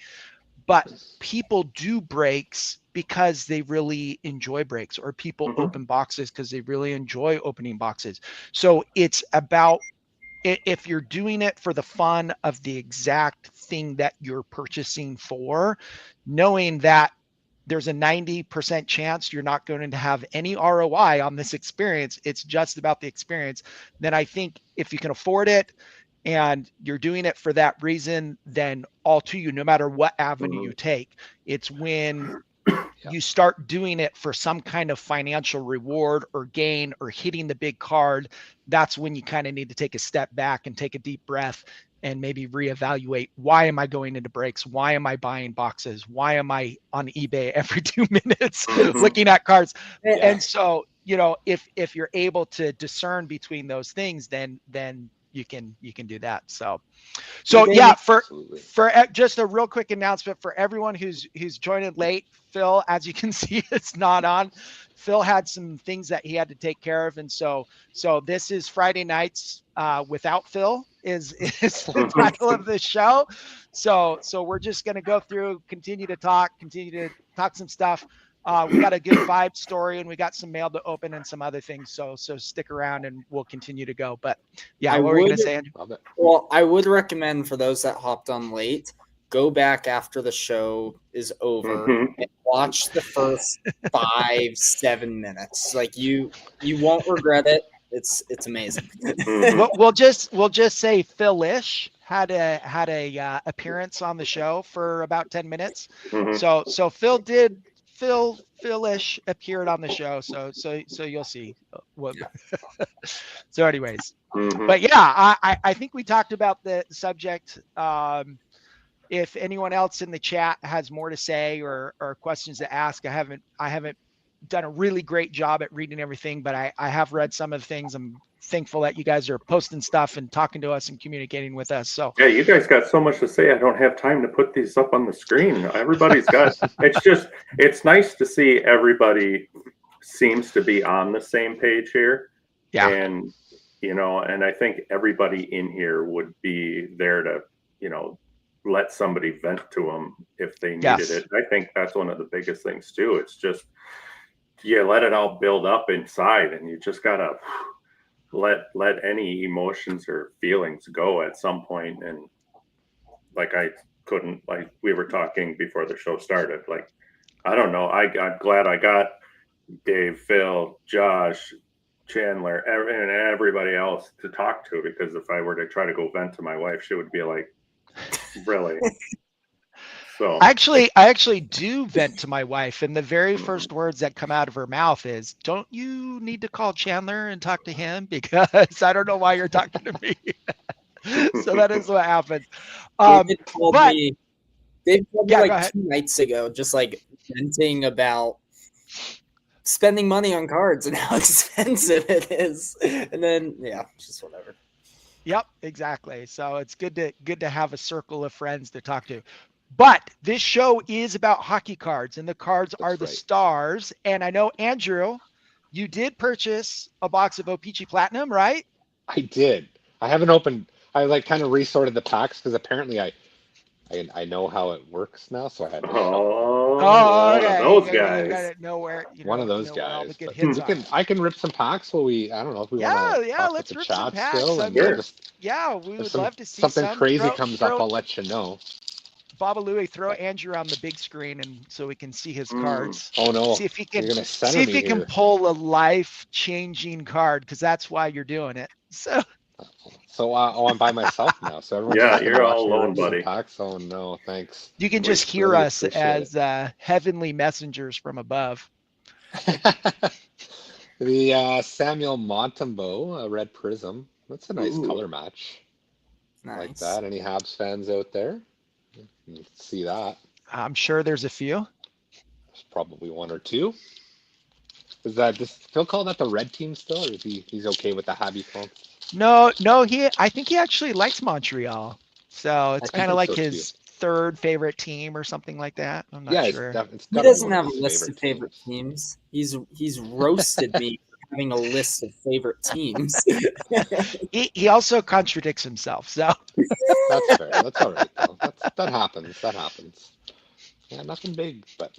But people do breaks because they really enjoy breaks, or people open boxes because they really enjoy opening boxes. So it's about, if you're doing it for the fun of the exact thing that you're purchasing for, knowing that there's a 90% chance you're not going to have any ROI on this experience, it's just about the experience, then I think if you can afford it and you're doing it for that reason, then all to you, no matter what avenue you take. It's when you start doing it for some kind of financial reward or gain or hitting the big card, that's when you kind of need to take a step back and take a deep breath and maybe reevaluate, why am I going into breaks? Why am I buying boxes? Why am I on eBay every 2 minutes looking at cards? And so, if you're able to discern between those things, then you can do that. So yeah, for just a real quick announcement for everyone who's joining late, Phil, as you can see, it's not on. Phil had some things that he had to take care of, and so this is Friday Nights without Phil is the title of the show. So we're just gonna go through, continue to talk some stuff. We got a good vibe story, and we got some mail to open and some other things. So stick around, and we'll continue to go. But yeah, what were you gonna say, Andrew? Well, I would recommend for those that hopped on late, go back after the show is over and watch the first 5-7 minutes. Like you won't regret it. It's amazing. We'll just say Phil-ish had a appearance on the show for about 10 minutes. So Phil-ish appeared on the show. So you'll see what. So anyways, but yeah, I think we talked about the subject. If anyone else in the chat has more to say or questions to ask, I haven't done a really great job at reading everything, but I have read some of the things. I'm thankful that you guys are posting stuff and talking to us and communicating with us. So yeah, you guys got so much to say. I don't have time to put these up on the screen. Everybody's got, it's nice to see everybody seems to be on the same page here. Yeah. And, and I think everybody in here would be there to, let somebody vent to them if they needed it. I think that's one of the biggest things too. It's just, you let it all build up inside, and you just gotta let any emotions or feelings go at some point. And like I couldn't, like we were talking before the show started, like I don't know. I'm glad I got Dave, Phil, Josh, Chandler, and everybody else to talk to, because if I were to try to go vent to my wife, she would be like, really? So I actually do vent to my wife, and the very first words that come out of her mouth is, "Don't you need to call Chandler and talk to him? Because I don't know why you're talking to me." So that is what happens. David called but me. David called me Yeah, go like ahead. 2 nights ago, just like venting about spending money on cards and how expensive it is. And then just whatever. Yep, exactly. So it's good to have a circle of friends to talk to. But this show is about hockey cards, and the cards are the right. stars. And I know, Andrew, you did purchase a box of OPG Platinum, right? I did. I haven't opened. I like kind of resorted the packs because apparently I know how it works now, so I had to oh, Oh, one of okay. those You gotta guys. know where one of those know where all the guys. good But hits we are. can I can rip some packs while I don't know if we want to Yeah, talk with let's the rip some chat packs. still, I and mean, just yeah, we if would love to see something some. crazy comes up, I'll let you know. Baba Louie, throw Andrew on the big screen and so we can see his cards. Oh no, See if he you're can gonna center me here. pull a life-changing card, because that's why you're doing it. So So I'm by myself now. So everyone's Yeah, just gonna you're watch all me alone, rip some buddy. packs. Oh no, thanks. you can just hear Really us appreciate as heavenly messengers from above. The Samuel Montembeau, a red prism. That's a nice Ooh. color match. Nice. Like that. Any Habs fans out there? You can see that. I'm sure there's a few. There's probably one or two. Does Phil call that the red team still, or is he's okay with the Habby phone? No, I think he actually likes Montreal. So it's I kind of think like so too. his third favorite team or something like that. I'm not Yeah, sure. it's He gotta be doesn't one of have a his list of favorite teams. teams. He's roasted me for having a list of favorite teams. He also contradicts himself. So That's fair. That's all right though. That happens. That happens. Yeah, nothing big, but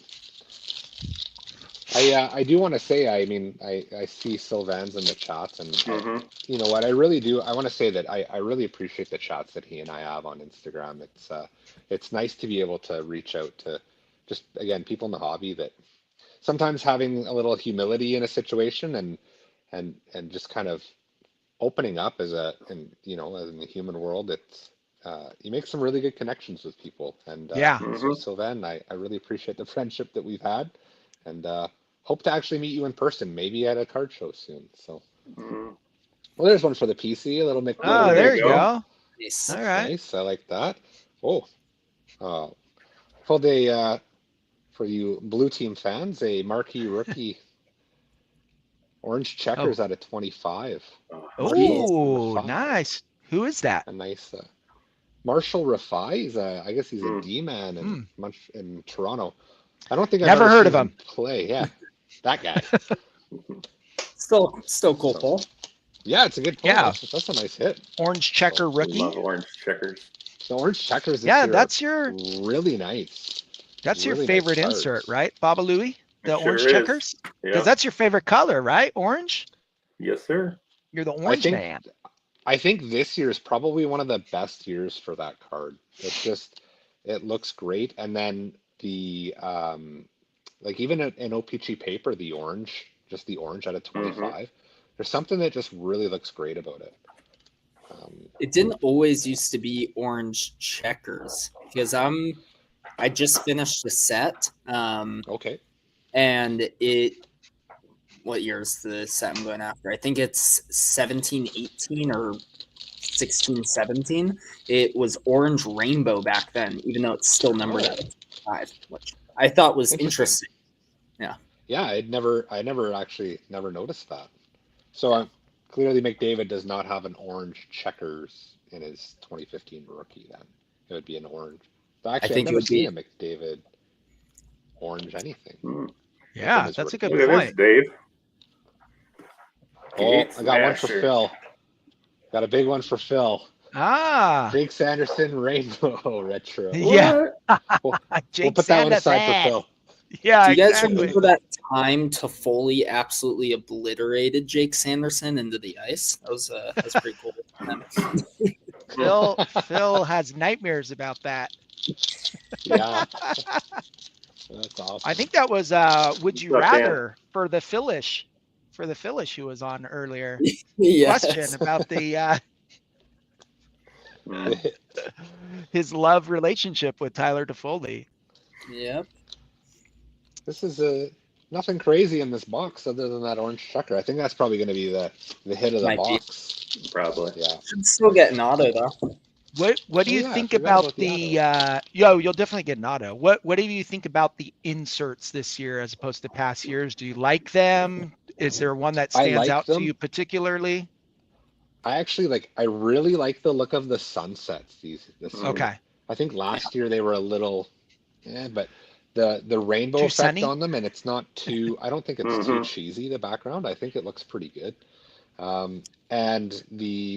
I do want to say, I mean, I see Sylvan's in the chats, and you know what, I really do. I want to say that I really appreciate the chats that he and I have on Instagram. It's nice to be able to reach out to just, again, people in the hobby that sometimes having a little humility in a situation and just kind of opening up as in the human world. It's you make some really good connections with people, and yeah. so Sylvan, I really appreciate the friendship that we've had, and hope to actually meet you in person, maybe at a card show soon. So, well, there's one for the PC, a little McDavid. Oh, there you go. Nice. All That's right. nice. I like that. Oh, pulled a for you blue team fans, a marquee rookie orange checkers out of 25. Oh, nice. Who is that? A nice Marshall Rafai. He's I guess he's a D-man in Toronto. I don't think I've Never ever heard seen of him. play. Yeah, that guy. Still cool, Paul. Yeah, it's a good pull. Yeah. That's a nice hit. Orange checker rookie. Love orange checkers. The orange checkers. Yeah, that's really nice. That's your Really favorite nice insert, cards. right, Baba Louie? The It orange sure is. checkers? Because Yeah. that's your favorite color, right? Orange? Yes, sir. You're the orange man. I think this year is probably one of the best years for that card. It looks great, and then the like even in OPG paper, the orange out of 25. There's something that just really looks great about it. It didn't always used to be orange checkers, because I just finished the set. Okay. And what year is the set I'm going after? I think it's 17-18 or 16-17. It was orange rainbow back then, even though it's still numbered at 5, which I thought was interesting. Yeah. Yeah, I never noticed that. So clearly McDavid does not have an orange checkers in his 2015 rookie. Then it would be an orange. But actually, I've never seen a McDavid orange anything. Yeah, that's a good Look at point. this, Dave. Oh, I got one for Phil. Got a big one for Phil. Jake Sanderson Rainbow Retro. Yeah. We'll put that one aside for Phil. Yeah, Do you guys exactly. remember that time Toffoli absolutely obliterated Jake Sanderson into the ice? That's pretty cool. Phil has nightmares about that. Yeah. That's awesome. I think that was would you What's up, Dan? rather for the Philish who was on earlier. Yes. Question about the Mm. his love relationship with Tyler Toffoli. Yep. This is nothing crazy in this box other than that orange checker. I think that's probably going to be the hit of the Might be. box. Probably. Yeah. Should still get an auto though. What do Oh, you yeah, I think forgot about about the you'll definitely get an auto. What do you think about the inserts this year as opposed to past years? Do you like them? Is there one that I stands like out to them. you particularly? I really like the look of the sunsets this year. Okay. I think last year they were a little, but the rainbow Too effect sunny? on them, and it's not too. I don't think it's too Mhm. cheesy. The background, I think it looks pretty good. And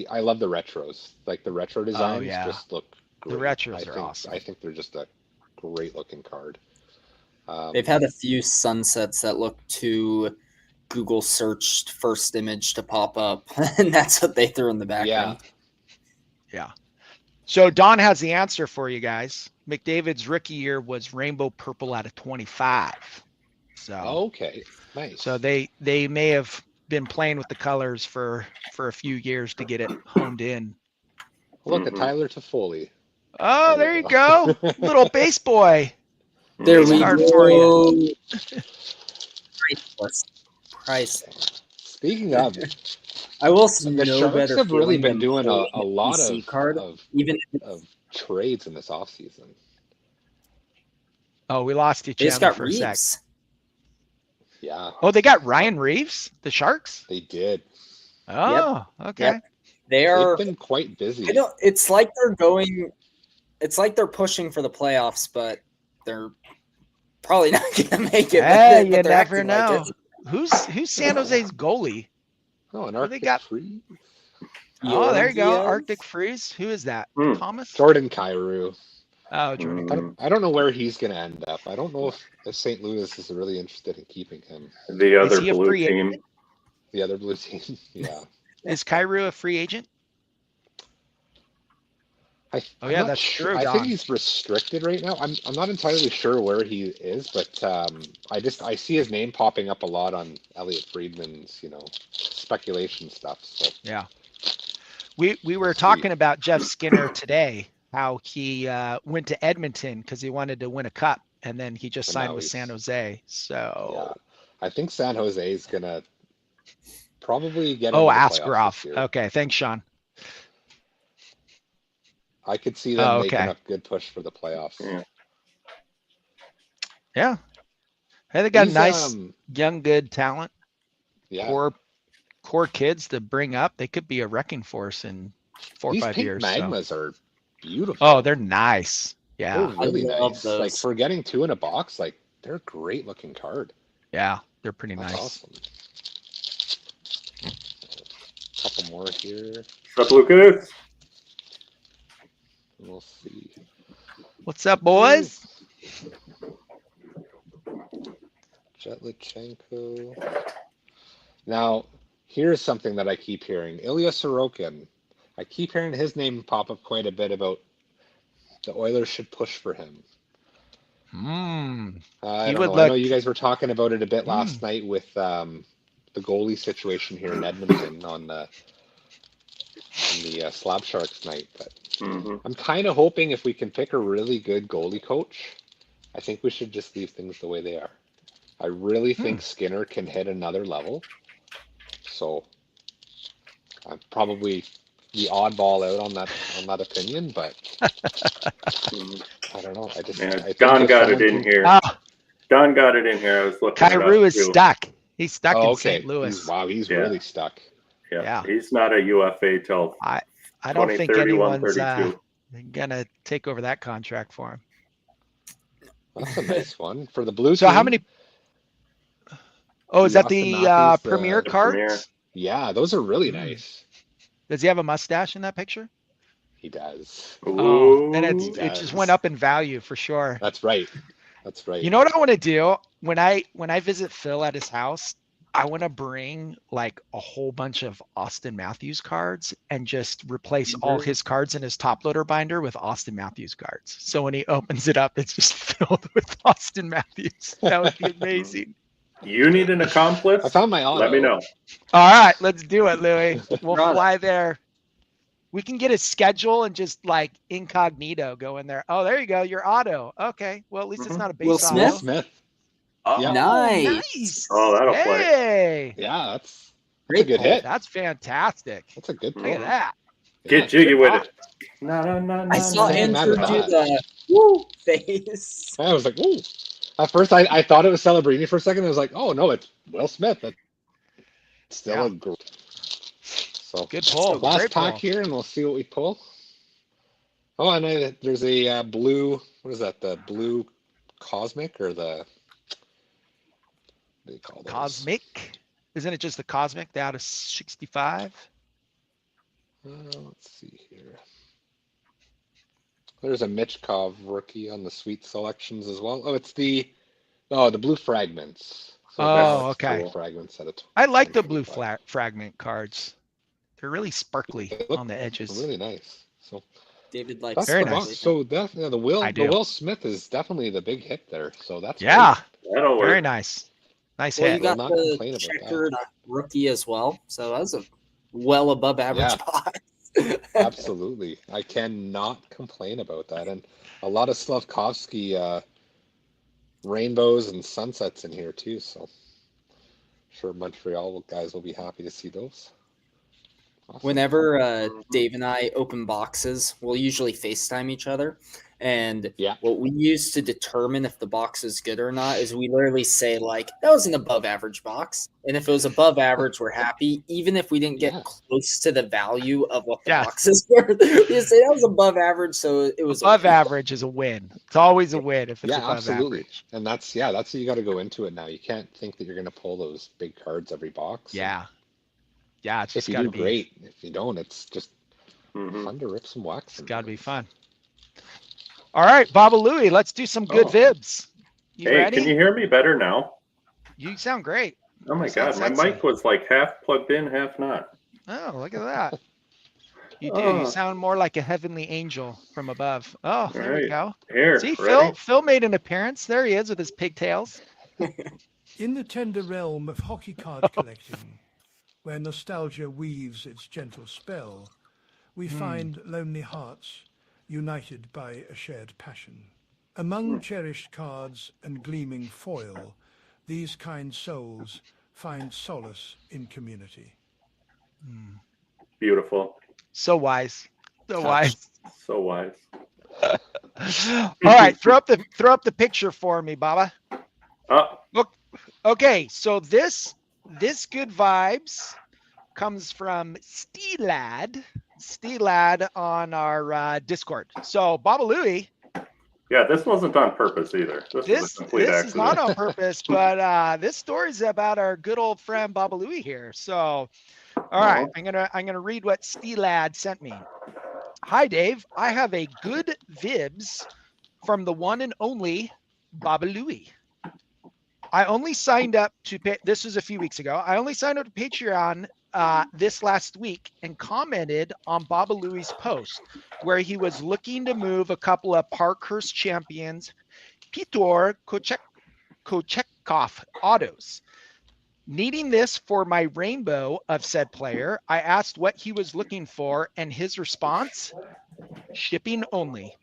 I love the retros. Like the retro designs yeah. just look The great. retros are awesome. I think they're just a great looking card. They've had a few sunsets that look too Google searched first image to pop up, and that's what they threw in the background. Yeah. So Don has the answer for you guys. McDavid's rookie year was rainbow purple out of 25. So Okay, nice. so they may have been playing with the colors for a few years to get it honed in. Look at Mhm. Tyler Toffoli. Oh, there you go. Little base boy. There Base we card go. for you. Priceless. Speaking of, I will the no Sharks better have really feeling been than doing pulling a the lot PC card, of even if it's- of trades in this offseason. Oh, we lost you, they just Chandler, got for a sec. Reeves. Yeah, Oh, they got Ryan Reeves, the Sharks? they did. Oh, okay. Yep. They are. They've been quite busy. I don't. It's like they're going. It's like they're pushing for the playoffs, but they're probably not going to make it. Hey, but you they're never acting like know. it. Who's San Jose's goalie? Oh, an Who they Arctic got? Freeze. Oh, there you go. Georgiev. Arctic Freeze. Who is that? Hmm. Thomas? Jordan Kyrou. Oh, Jordan. Mm. I don't know where he's going to end up. I don't know if St. Louis is really interested in keeping him. The other he a blue free team. The other blue team. Yeah. Is Kyrou a free agent? I'm yeah, not that's sure. true, I Don. think he's restricted right now. I'm not entirely sure where he is, but I see his name popping up a lot on Elliot Friedman's, speculation stuff. So Yeah. We were Let's see. talking about Jeff Skinner today, how he went to Edmonton because he wanted to win a cup, and then he just And signed now with he's- San Jose. So, I think San Jose is gonna probably get. oh, into the playoffs Askarov. this year. Okay, thanks, Sean. I could see them Oh, making okay. a good push for the playoffs. Yeah. Yeah. Hey, they got He's, nice, young, good talent. yeah. Core kids to bring up. They could be a wrecking force in 4 or These 5 pink years. so. magmas are beautiful. Oh, they're nice. Yeah. They're really I love nice. those. Like for getting 2 in a box, like they're a great looking card. Yeah. They're pretty That's nice. awesome. Couple more here. What's up, Lucas? We'll see. What's up, boys? Jetlichenko. Now, here's something that I keep hearing. Ilya Sorokin. I keep hearing his name pop up quite a bit about the Oilers should push for him. Hmm. I He don't would know. I know look- you guys were talking about it a bit last night with the goalie situation here in Edmonton on the Slab Sharks night. But Hmm. I'm kind of hoping if we can pick a really good goalie coach, I think we should just leave things the way they are. I really think Skinner can hit another level. So I'm probably the oddball out on that opinion, but I don't know. I Yeah, think Don if got it someone in can- here. Ah, Don got it in here. I was looking. it up, Kyrou is too. stuck. He's stuck Oh, in okay. St. Louis. He's Yeah. really stuck. Yeah. He's not a UFA till I don't think 2031, anyone's 32. gonna take over that contract for him. That's a nice one for the Blues. So how many? Oh, is The that the Austin Matthews, premier the cards? Premier. Yeah, those are really nice. Does he have a mustache in that picture? He does. Oh, then Ooh. it just went up in value for sure. That's right. That's right. You know what I want to do when I visit Phil at his house? I want to bring like a whole bunch of Austin Matthews cards and just replace all his cards in his top loader binder with Austin Matthews cards. So when he opens it up, it's just filled with Austin Matthews. That would be amazing. You need an accomplice? I found my auto. Let me know. All right, let's do it, Louis. We'll Got it. fly there. We can get a schedule and just like incognito go in there. Oh, there you go. Your auto. Okay. Well, at least it's not a base Will auto. Smith? Will Smith. Oh, Yeah. Nice. Oh, that'll play. Hey, Yeah, that's a Great good pull. hit. that's fantastic. That's a good Look pull. at that. Get jiggy with it. No, I saw no. Andrew Matter do that. the woo face. I was like, ooh. At first, I thought it was Celebrini for a second. I was like, oh no, it's Will Smith. That's still a great. So Good pull. last Great pack pull. here, and we'll see what we pull. Oh, and there's a blue. What is that? The blue cosmic or the? What do you call those? Cosmic. Isn't it just the Cosmic? The out of 65? Let's see here. There's a Mitchkov rookie on the sweet selections as well. Oh, it's the blue fragments. So Oh, that's okay. blue fragments at a I like the blue 25. fragment cards. They're really sparkly They look on the edges. Really nice. So David likes that's Very the nice. box. So definitely I the do. Will Smith is definitely the big hit there. So that's Yeah, That'll work. very nice. Nice Well, you hit. got not the complain about that. checkered rookie as well. So that was a well above average Yeah. box. Absolutely. I cannot complain about that. And a lot of Slavkovsky rainbows and sunsets in here too. So sure Montreal guys will be happy to see those. Awesome. Whenever Dave and I open boxes, we'll usually FaceTime each other. And Yeah. what we use to determine if the box is good or not is we literally say, like, that was an above average box. And if it was above average, we're happy. Even if we didn't get Yeah. close to the value of what the Yes. box is worth, we say that was above average. So it was Above a win. average is a win. It's always a win if it's Yeah, above absolutely. average. And that's what you got to go into it now. You can't think that you're going to pull those big cards every box. Yeah. Yeah, it's If just you got to do, be great. If you don't, it's just Mhm. fun to rip some wax. It's got to be fun. All right, Baba Louie, let's do some good Oh. vibs. You Hey, ready? can you hear me better now? You sound great. Oh my You sound God, my sexy. mic was like half plugged in, half not. Oh, look at that. You do. Oh. You sound more like a heavenly angel from above. Oh, there we Right. go. Here, See, ready? Phil made an appearance. There he is with his pigtails. In the tender realm of hockey card collecting, where nostalgia weaves its gentle spell, we find lonely hearts united by a shared passion. Among cherished cards and gleaming foil, these kind souls find solace in community. Beautiful. So wise. So Touch. wise. So wise. All right, throw up the picture for me, Baba. Oh, Okay, so this good vibes comes from Steelad on our Discord. So Baba Louie, yeah, this wasn't on purpose either. This was this a complete is accident. not on purpose, but this story's about our good old friend Baba Louie here. So, all right, I'm gonna read what Steelad sent me. Hi Dave, I have a good vibes from the one and only Baba Louie. I only signed up to pay. This was a few weeks ago. I only signed up to Patreon this last week and commented on Baba Louie's post where he was looking to move a couple of Parkhurst champions, Piotr Kochetkov autos. Needing this for my rainbow of said player, I asked what he was looking for, and his response: shipping only.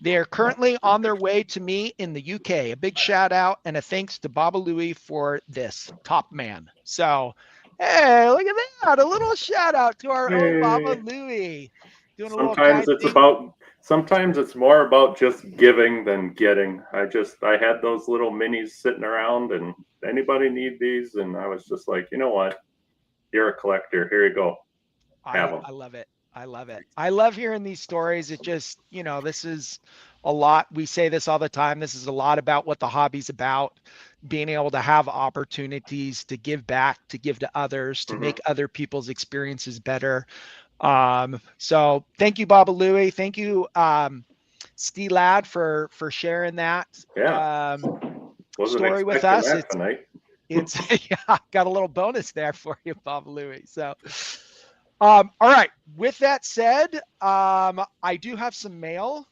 They are currently on their way to me in the UK. A big shout out and a thanks to Baba Louie for this top man. So, hey, look at that. A little shout out to our own Baba Louie. Doing a little Sometimes kind it's thing. sometimes it's more about just giving than getting. I had those little minis sitting around, and anybody need these? And I was just like, you know what? You're a collector. Here you go. Have 'em. I love it. I love it. I love hearing these stories. It just, this is a lot. We say this all the time. This is a lot about what the hobby's about, being able to have opportunities to give back, to give to others, to make other people's experiences better. So thank you, Baba Louie. Thank you. Lad for sharing that Yeah. Wasn't story with expecting us. that tonight. It's yeah, got a little bonus there for you, Bob Louie. So, all right. With that said, I do have some mail.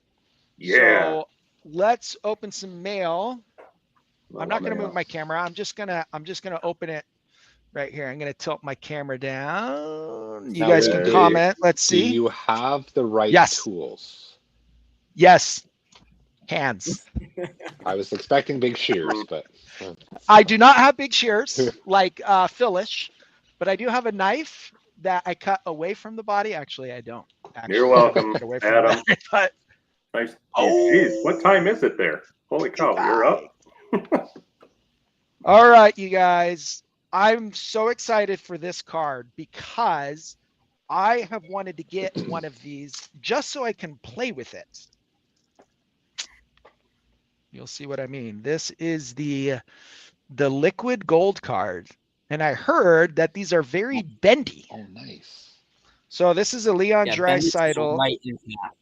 Yeah. So let's open some mail. I'm not going to Mail. move my camera. I'm just gonna open it right here. I'm going to tilt my camera down. You Now, guys can do- comment. Let's Do see. you have the right Yes. tools? Yes. Hands. I was expecting big shears, but I do not have big shears like Phyllis, but I do have a knife that I cut away from the body. Actually, I don't. Actually, You're welcome, cut away from Adam. the body, but Nice. Oh. Jeez, what time is it there? Holy cow, you're up. all right, you guys. I'm so excited for this card because I have wanted to get one of these just so I can play with it. You'll see what I mean. This is the liquid gold card. And I heard that these are very bendy. oh, nice. So this is a Leon Yeah, bend it to the Draisaitl. right in half.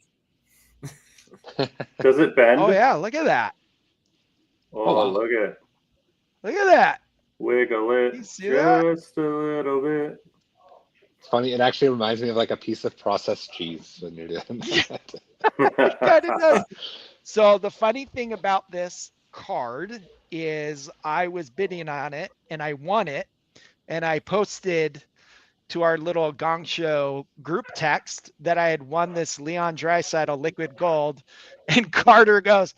Does it bend? Oh yeah, look at that. Oh, wow. look at it. Look at that. Wiggle it You see that? just a little bit. It's funny. It actually reminds me of like a piece of processed cheese when you're doing that. It kind of does. So the funny thing about this card is I was bidding on it and I won it, and I posted to our little Gong Show group text that I had won this Leon Draisaitl liquid gold, and Carter goes,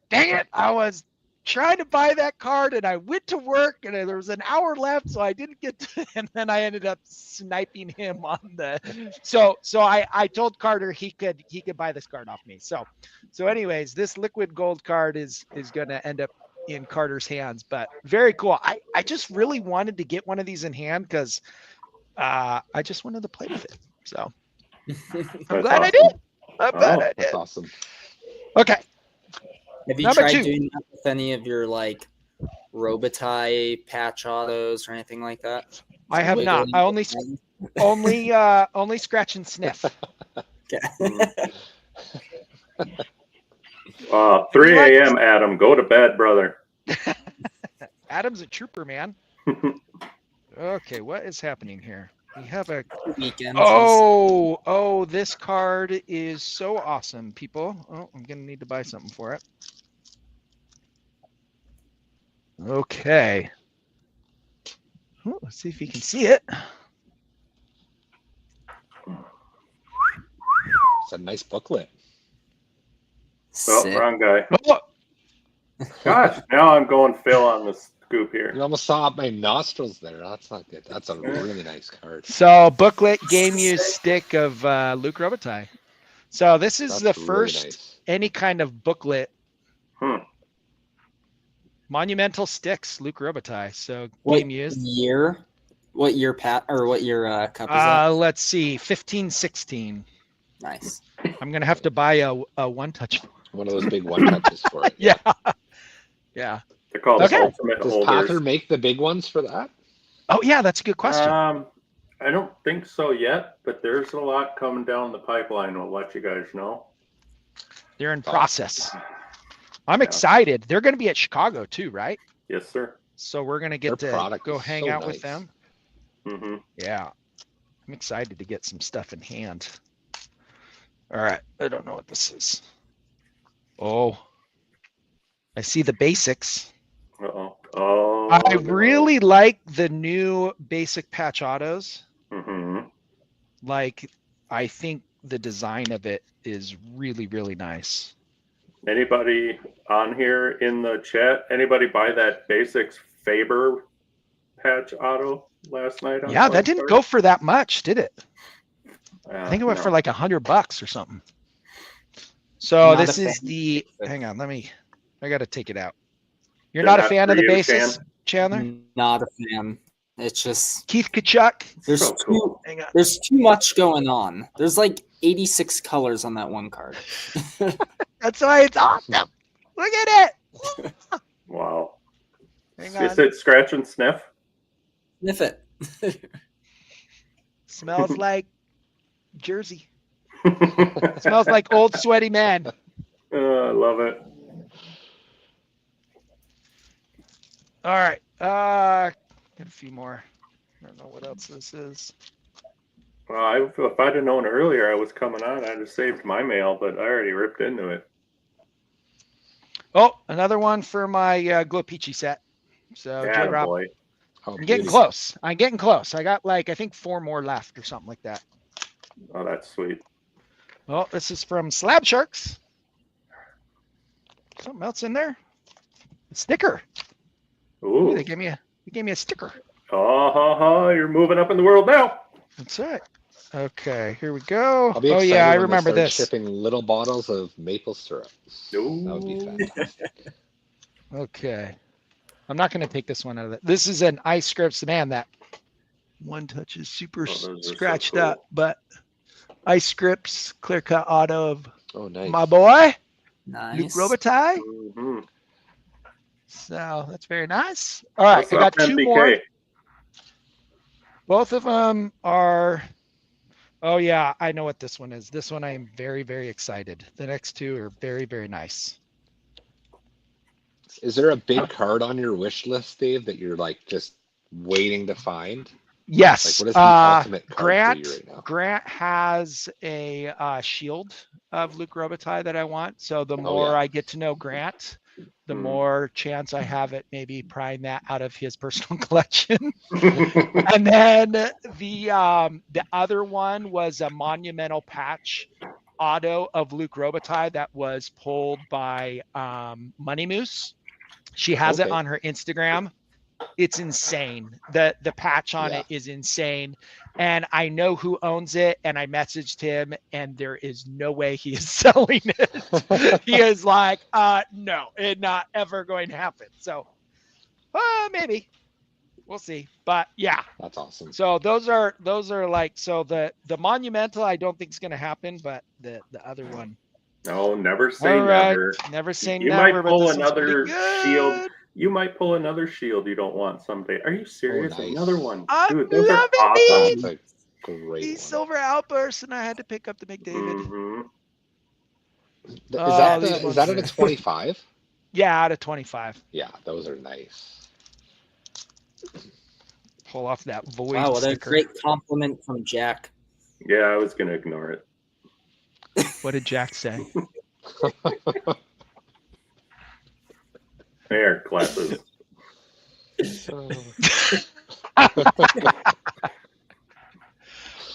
"Dang it, I was trying to buy that card and I went to work and there was an hour left, so I didn't get to," and then I ended up sniping him on the so I told Carter he could buy this card off me. So anyways, this liquid gold card is going to end up in Carter's hands, but very cool. I just really wanted to get one of these in hand because I just wanted to play with it. So I'm glad I did. I'm glad I did. That's awesome. Okay. Have you Number tried 2. doing that with any of your like Robitaille patch autos or anything like that? I have not. I only scratch and sniff. Okay. 3 a.m. Adam, go to bed, brother. Adam's a trooper, man. Okay, what is happening here? We have a Weekends. oh, this card is so awesome, people. Oh, I'm gonna need to buy something for it. Okay. Oh, let's see if you can see it. It's a nice booklet. Oh, Sick. wrong guy. Oh, Gosh, now I'm going Phil on the scoop here. You almost saw my nostrils there. That's not good. That's a really nice card. so booklet game use stick of Luke Robitaille. So this is That's the really first nice. any kind of booklet. Hmm. Monumental sticks, Luke Robitaille. So What game used. year? What year cup is that? Let's see, 15-16. Nice. I'm gonna have to buy a one touch. One of those big one touches for it. Yeah. Yeah. They're called Okay. ultimate Does holders. Pather make the big ones for that? Oh yeah, that's a good question. I don't think so yet, but there's a lot coming down the pipeline. We'll let you guys know. They're in process. I'm excited. They're gonna be at Chicago too, right? Yes, sir. So we're gonna get Their to product go is hang so out with nice. them. Mm-hmm. Yeah. I'm excited to get some stuff in hand. All right. I don't know what this is. Oh. I see the basics. Uh-oh. Oh. I really like the new basic patch autos. Mm-hmm. Like, I think the design of it is really, really nice. Anybody on here in the chat? Anybody buy that Basics Faber patch auto last night? On Yeah, that didn't Coinstar? go for that much, did it? I think it went no. for like $100 or something. So Not this a is fan. the, hang on, I got to take it out. You're They're not a not fan for of the you, basics, Chan? Chandler? Not a fan. It's just Keith Kachuk? there's So cool. Hang on. there's too much going on. There's like 86 colors on that one card. That's why it's awesome. Look at it. Wow. Hang Is on. it scratch and sniff? Sniff it. Smells like Jersey. Smells like old sweaty man. I love it. All right. Got a few more. I don't know what else this is. Well, if I'd have known earlier I was coming on, I'd have saved my mail, but I already ripped into it. Oh, another one for my Glow Peachy set. So, J Rob, Boy. Oh, I'm getting beauty. close. I'm getting close. I got like, I think 4 more left or something like that. Oh, that's sweet. Well, this is from Slab Sharks. Something else in there. A sticker. Ooh, Ooh. they gave me a sticker. Oh, you're moving up in the world now. That's right. Okay, here we go. I'll be Oh excited yeah, I when they remember start this. shipping little bottles of maple syrup. Ooh. That would be fantastic. Okay. I'm not going to take this one out of it. This is an Ice Scripts, man. That one touch is super those are so scratched cool. up, but Ice Scripts clear cut auto of Oh, nice. my boy Nice. Luke Robitaille. Mm-hmm. So that's very nice. All right, What's I got up, 2 MBK? more. Both of them are. Oh yeah, I know what this one is. This one I am very, very excited. The next 2 are very, very nice. Is there a big card on your wish list, Dave, that you're like just waiting to find? Yes. Like, what is the ultimate card Grant, for you right now? Grant has a shield of Luke Robitaille that I want. So the more yeah. I get to know Grant, the more chance I have at maybe prying that out of his personal collection. And then the other one was a monumental patch auto of Luke Robitaille that was pulled by Money Moose. She has it Okay. on her Instagram. It's insane. The patch on Yeah. it is insane. And I know who owns it, and I messaged him, and there is no way he is selling it. He is like, no, it's not ever going to happen. So maybe. We'll see. But yeah. That's awesome. So those are like, so the monumental I don't think is gonna happen, but the other one. No, never say All right. never. Never say You never. might pull but this one's another pretty good. shield. You might pull another shield you don't want someday. Are you serious? nice. Another one. I'm Dude, those are loving awesome. That's a great These one. silver outbursts, and I had to pick up the McDavid. Mhm. Is Oh, that these is ones that at are- a 25? Yeah, out of 25. Yeah, those are nice. Pull off that void Wow, what a sticker. great compliment from Jack. Yeah, I was gonna ignore it. What did Jack say? There, glasses.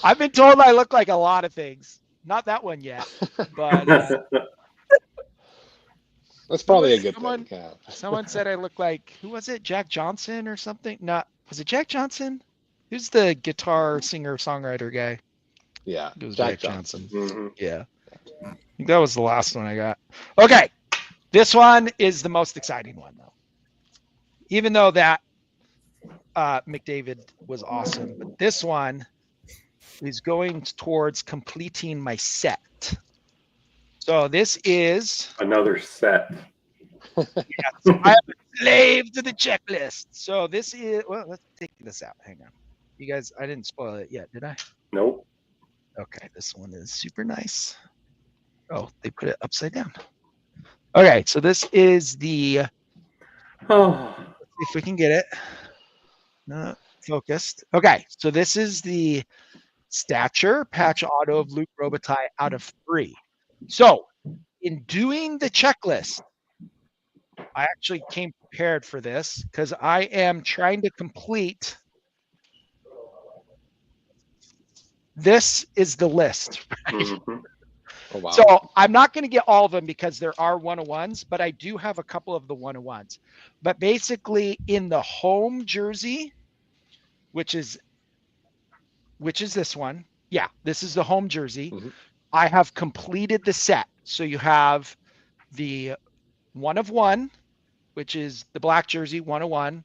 I've been told I look like a lot of things. Not that one yet, but That's probably a good someone- thing. Yeah. someone said I look like, who was it? Jack Johnson or something? Not, was it Jack Johnson? Who's the guitar singer songwriter guy? Yeah, It was Jack Jack Johnson. Mhm. Yeah. I think that was the last one I got. Okay. This one is the most exciting one, though. Even though that McDavid was awesome, but this one is going towards completing my set. So this is, Another set. so I am a slave to the checklist. So this is, well, let's take this out. Hang on. You guys, I didn't spoil it yet, did I? Nope. Okay, this one is super nice. Oh, they put it upside down. Okay, so this is the, Oh, if we can get it focused. Okay, so this is the stature patch auto of Luke Robitaille out of 3. So in doing the checklist, I actually came prepared for this because I am trying to complete. This is the list. mhm. Oh wow. So I'm not going to get all of them because there are 101s, but I do have a couple of the 101s. But basically in the home jersey, which is this one. Yeah, this is the home jersey. Mhm. I have completed the set. So you have the 1 of 1, which is the black jersey 101,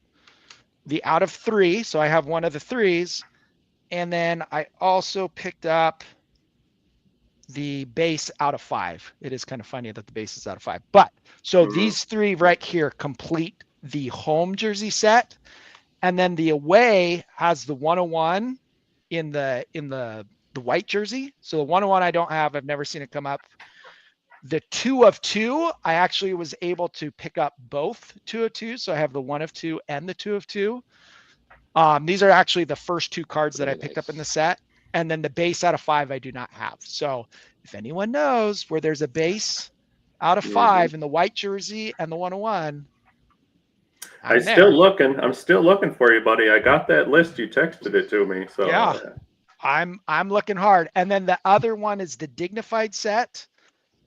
the out of 3. So I have one of the 3s. And then I also picked up the base out of 5. It is kind of funny that the base is out of 5. But so these 3 right here complete the home jersey set. And then the away has the 101 in the white jersey. So the 101 I don't have. I've never seen it come up. The 2 of 2, I actually was able to pick up both 2 of 2. So I have the 1 of 2 and the 2 of 2. These are actually the first 2 cards that I picked up in the set. And then the base out of 5 I do not have. So if anyone knows where there's a base out of 5 in the white jersey and the 101, I'm still looking for you, buddy. I got that list. You texted it to me. So yeah, I'm looking hard. And then the other one is the Dignified set.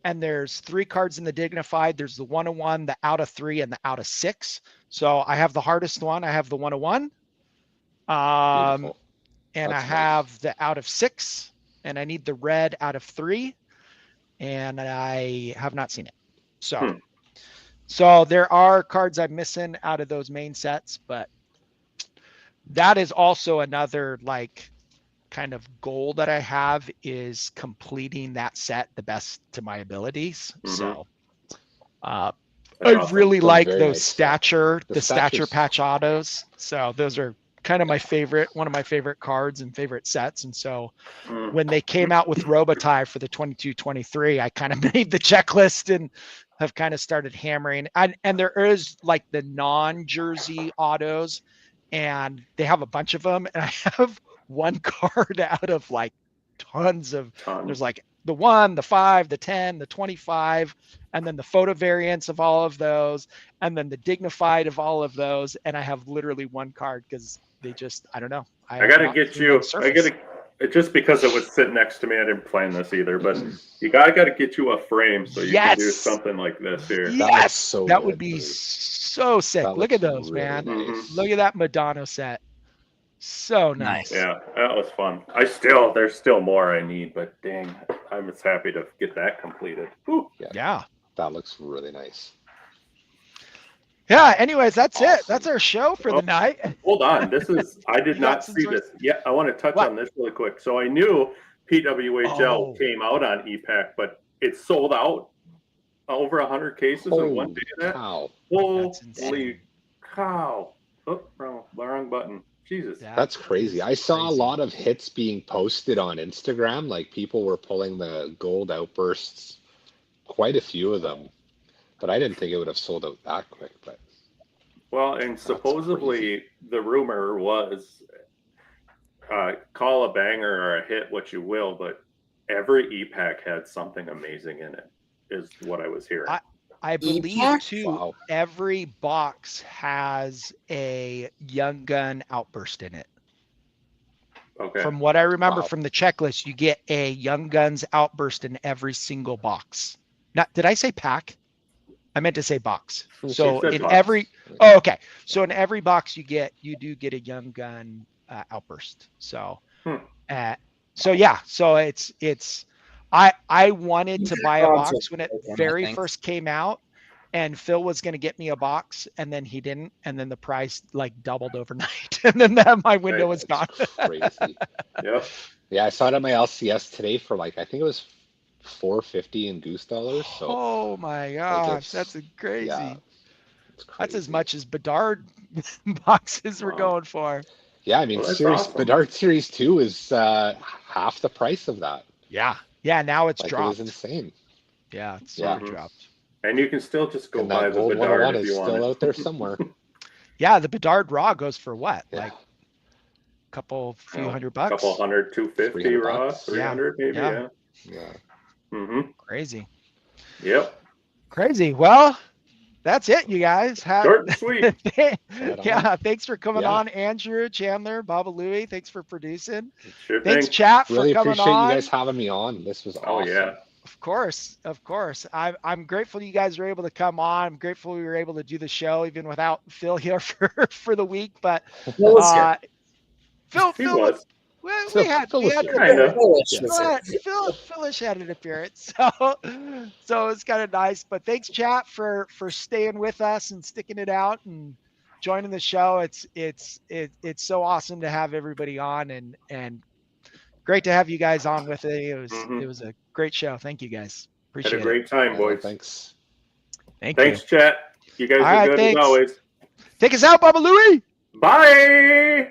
And there's 3 cards in the Dignified. There's the 101, the out of 3, and the out of 6. So I have the hardest one. I have the 101. And That's I have the out of 6. And I need the red out of 3. And I have not seen it. So. So there are cards I'm missing out of those main sets, but that is also another like kind of goal that I have is completing that set the best to my abilities. So I really like those stature patch autos. So those are kind of my favorite, one of my favorite cards and favorite sets. And so when they came out with Robitaille for the 22-23, I kind of made the checklist and have kind of started hammering. And there is like the non-jersey autos, and they have a bunch of them. And I have one card out of like tons. There's like the 1, the 5, the 10, the 25, and then the photo variants of all of those, and then the Dignified of all of those. And I have literally one card because they just, I don't know. I gotta get you. Just because it was sitting next to me, I didn't plan this either. But I gotta get you a frame so you can do something like this here. Yes, that would be so sick. Look at those, man. Look at that Madonna set. So nice. Yeah, that was fun. There's still more I need, but dang, I'm just happy to get that completed. Yeah. That looks really nice. Yeah, anyways, that's it. That's our show for the night. Hold on. I did not see this. Yeah, I want to touch on this really quick. So I knew PWHL came out on EPAC, but it sold out over 100 cases in one day of that. Cow. Holy cow. Oh, wrong button. Jesus. That's crazy. I saw a lot of hits being posted on Instagram. Like people were pulling the gold outbursts, quite a few of them. But I didn't think it would have sold out that quick. But well, and supposedly the rumor was call a banger or a hit what you will, but every EPAC had something amazing in it, is what I was hearing. I believe too, every box has a Young Gun outburst in it. Okay. From what I remember from the checklist, you get a Young Guns outburst in every single box. Did I say pack? I meant to say box. So in every So in every box you do get a Young Gun outburst. So so it's I wanted to buy a box when it very first came out, and Phil was going to get me a box, and then he didn't, and then the price like doubled overnight, and then my window was gone. Crazy. Yeah, I saw it at my LCS today for like I think it was $4.50 in goose dollars. So oh my gosh, that's crazy. Yeah, that's as much as Bedard boxes were going for. Yeah, I mean, Bedard Series 2 is half the price of that. Yeah, now it's dropped. It was insane. Yeah, it's dropped. And you can still just go buy the Bedard if you want. Still out there somewhere. Yeah, the Bedard raw goes for what? Like a few $100. Couple hundred, 250 raw, 300 maybe. Yeah. Crazy. Yep. Crazy. Well, that's it, you guys. Short and sweet. Thanks for coming on, Andrew, Chandler, Baba Louie. Thanks for producing. Sure Thanks, thing. chat, for really coming on. Appreciate you guys having me on. This was awesome. Oh yeah. Of course. I'm grateful you guys were able to come on. I'm grateful we were able to do the show even without Phil here for the week. But Phil was. We had Phyllis had an appearance, so it's kind of nice. But thanks, chat, for staying with us and sticking it out and joining the show. It's so awesome to have everybody on, and great to have you guys on with it. It was a great show. Thank you guys. Appreciate it. Had a great time, boys. Thanks. Thanks, chat. You guys are good as always. Take us out, Baba Louie. Bye.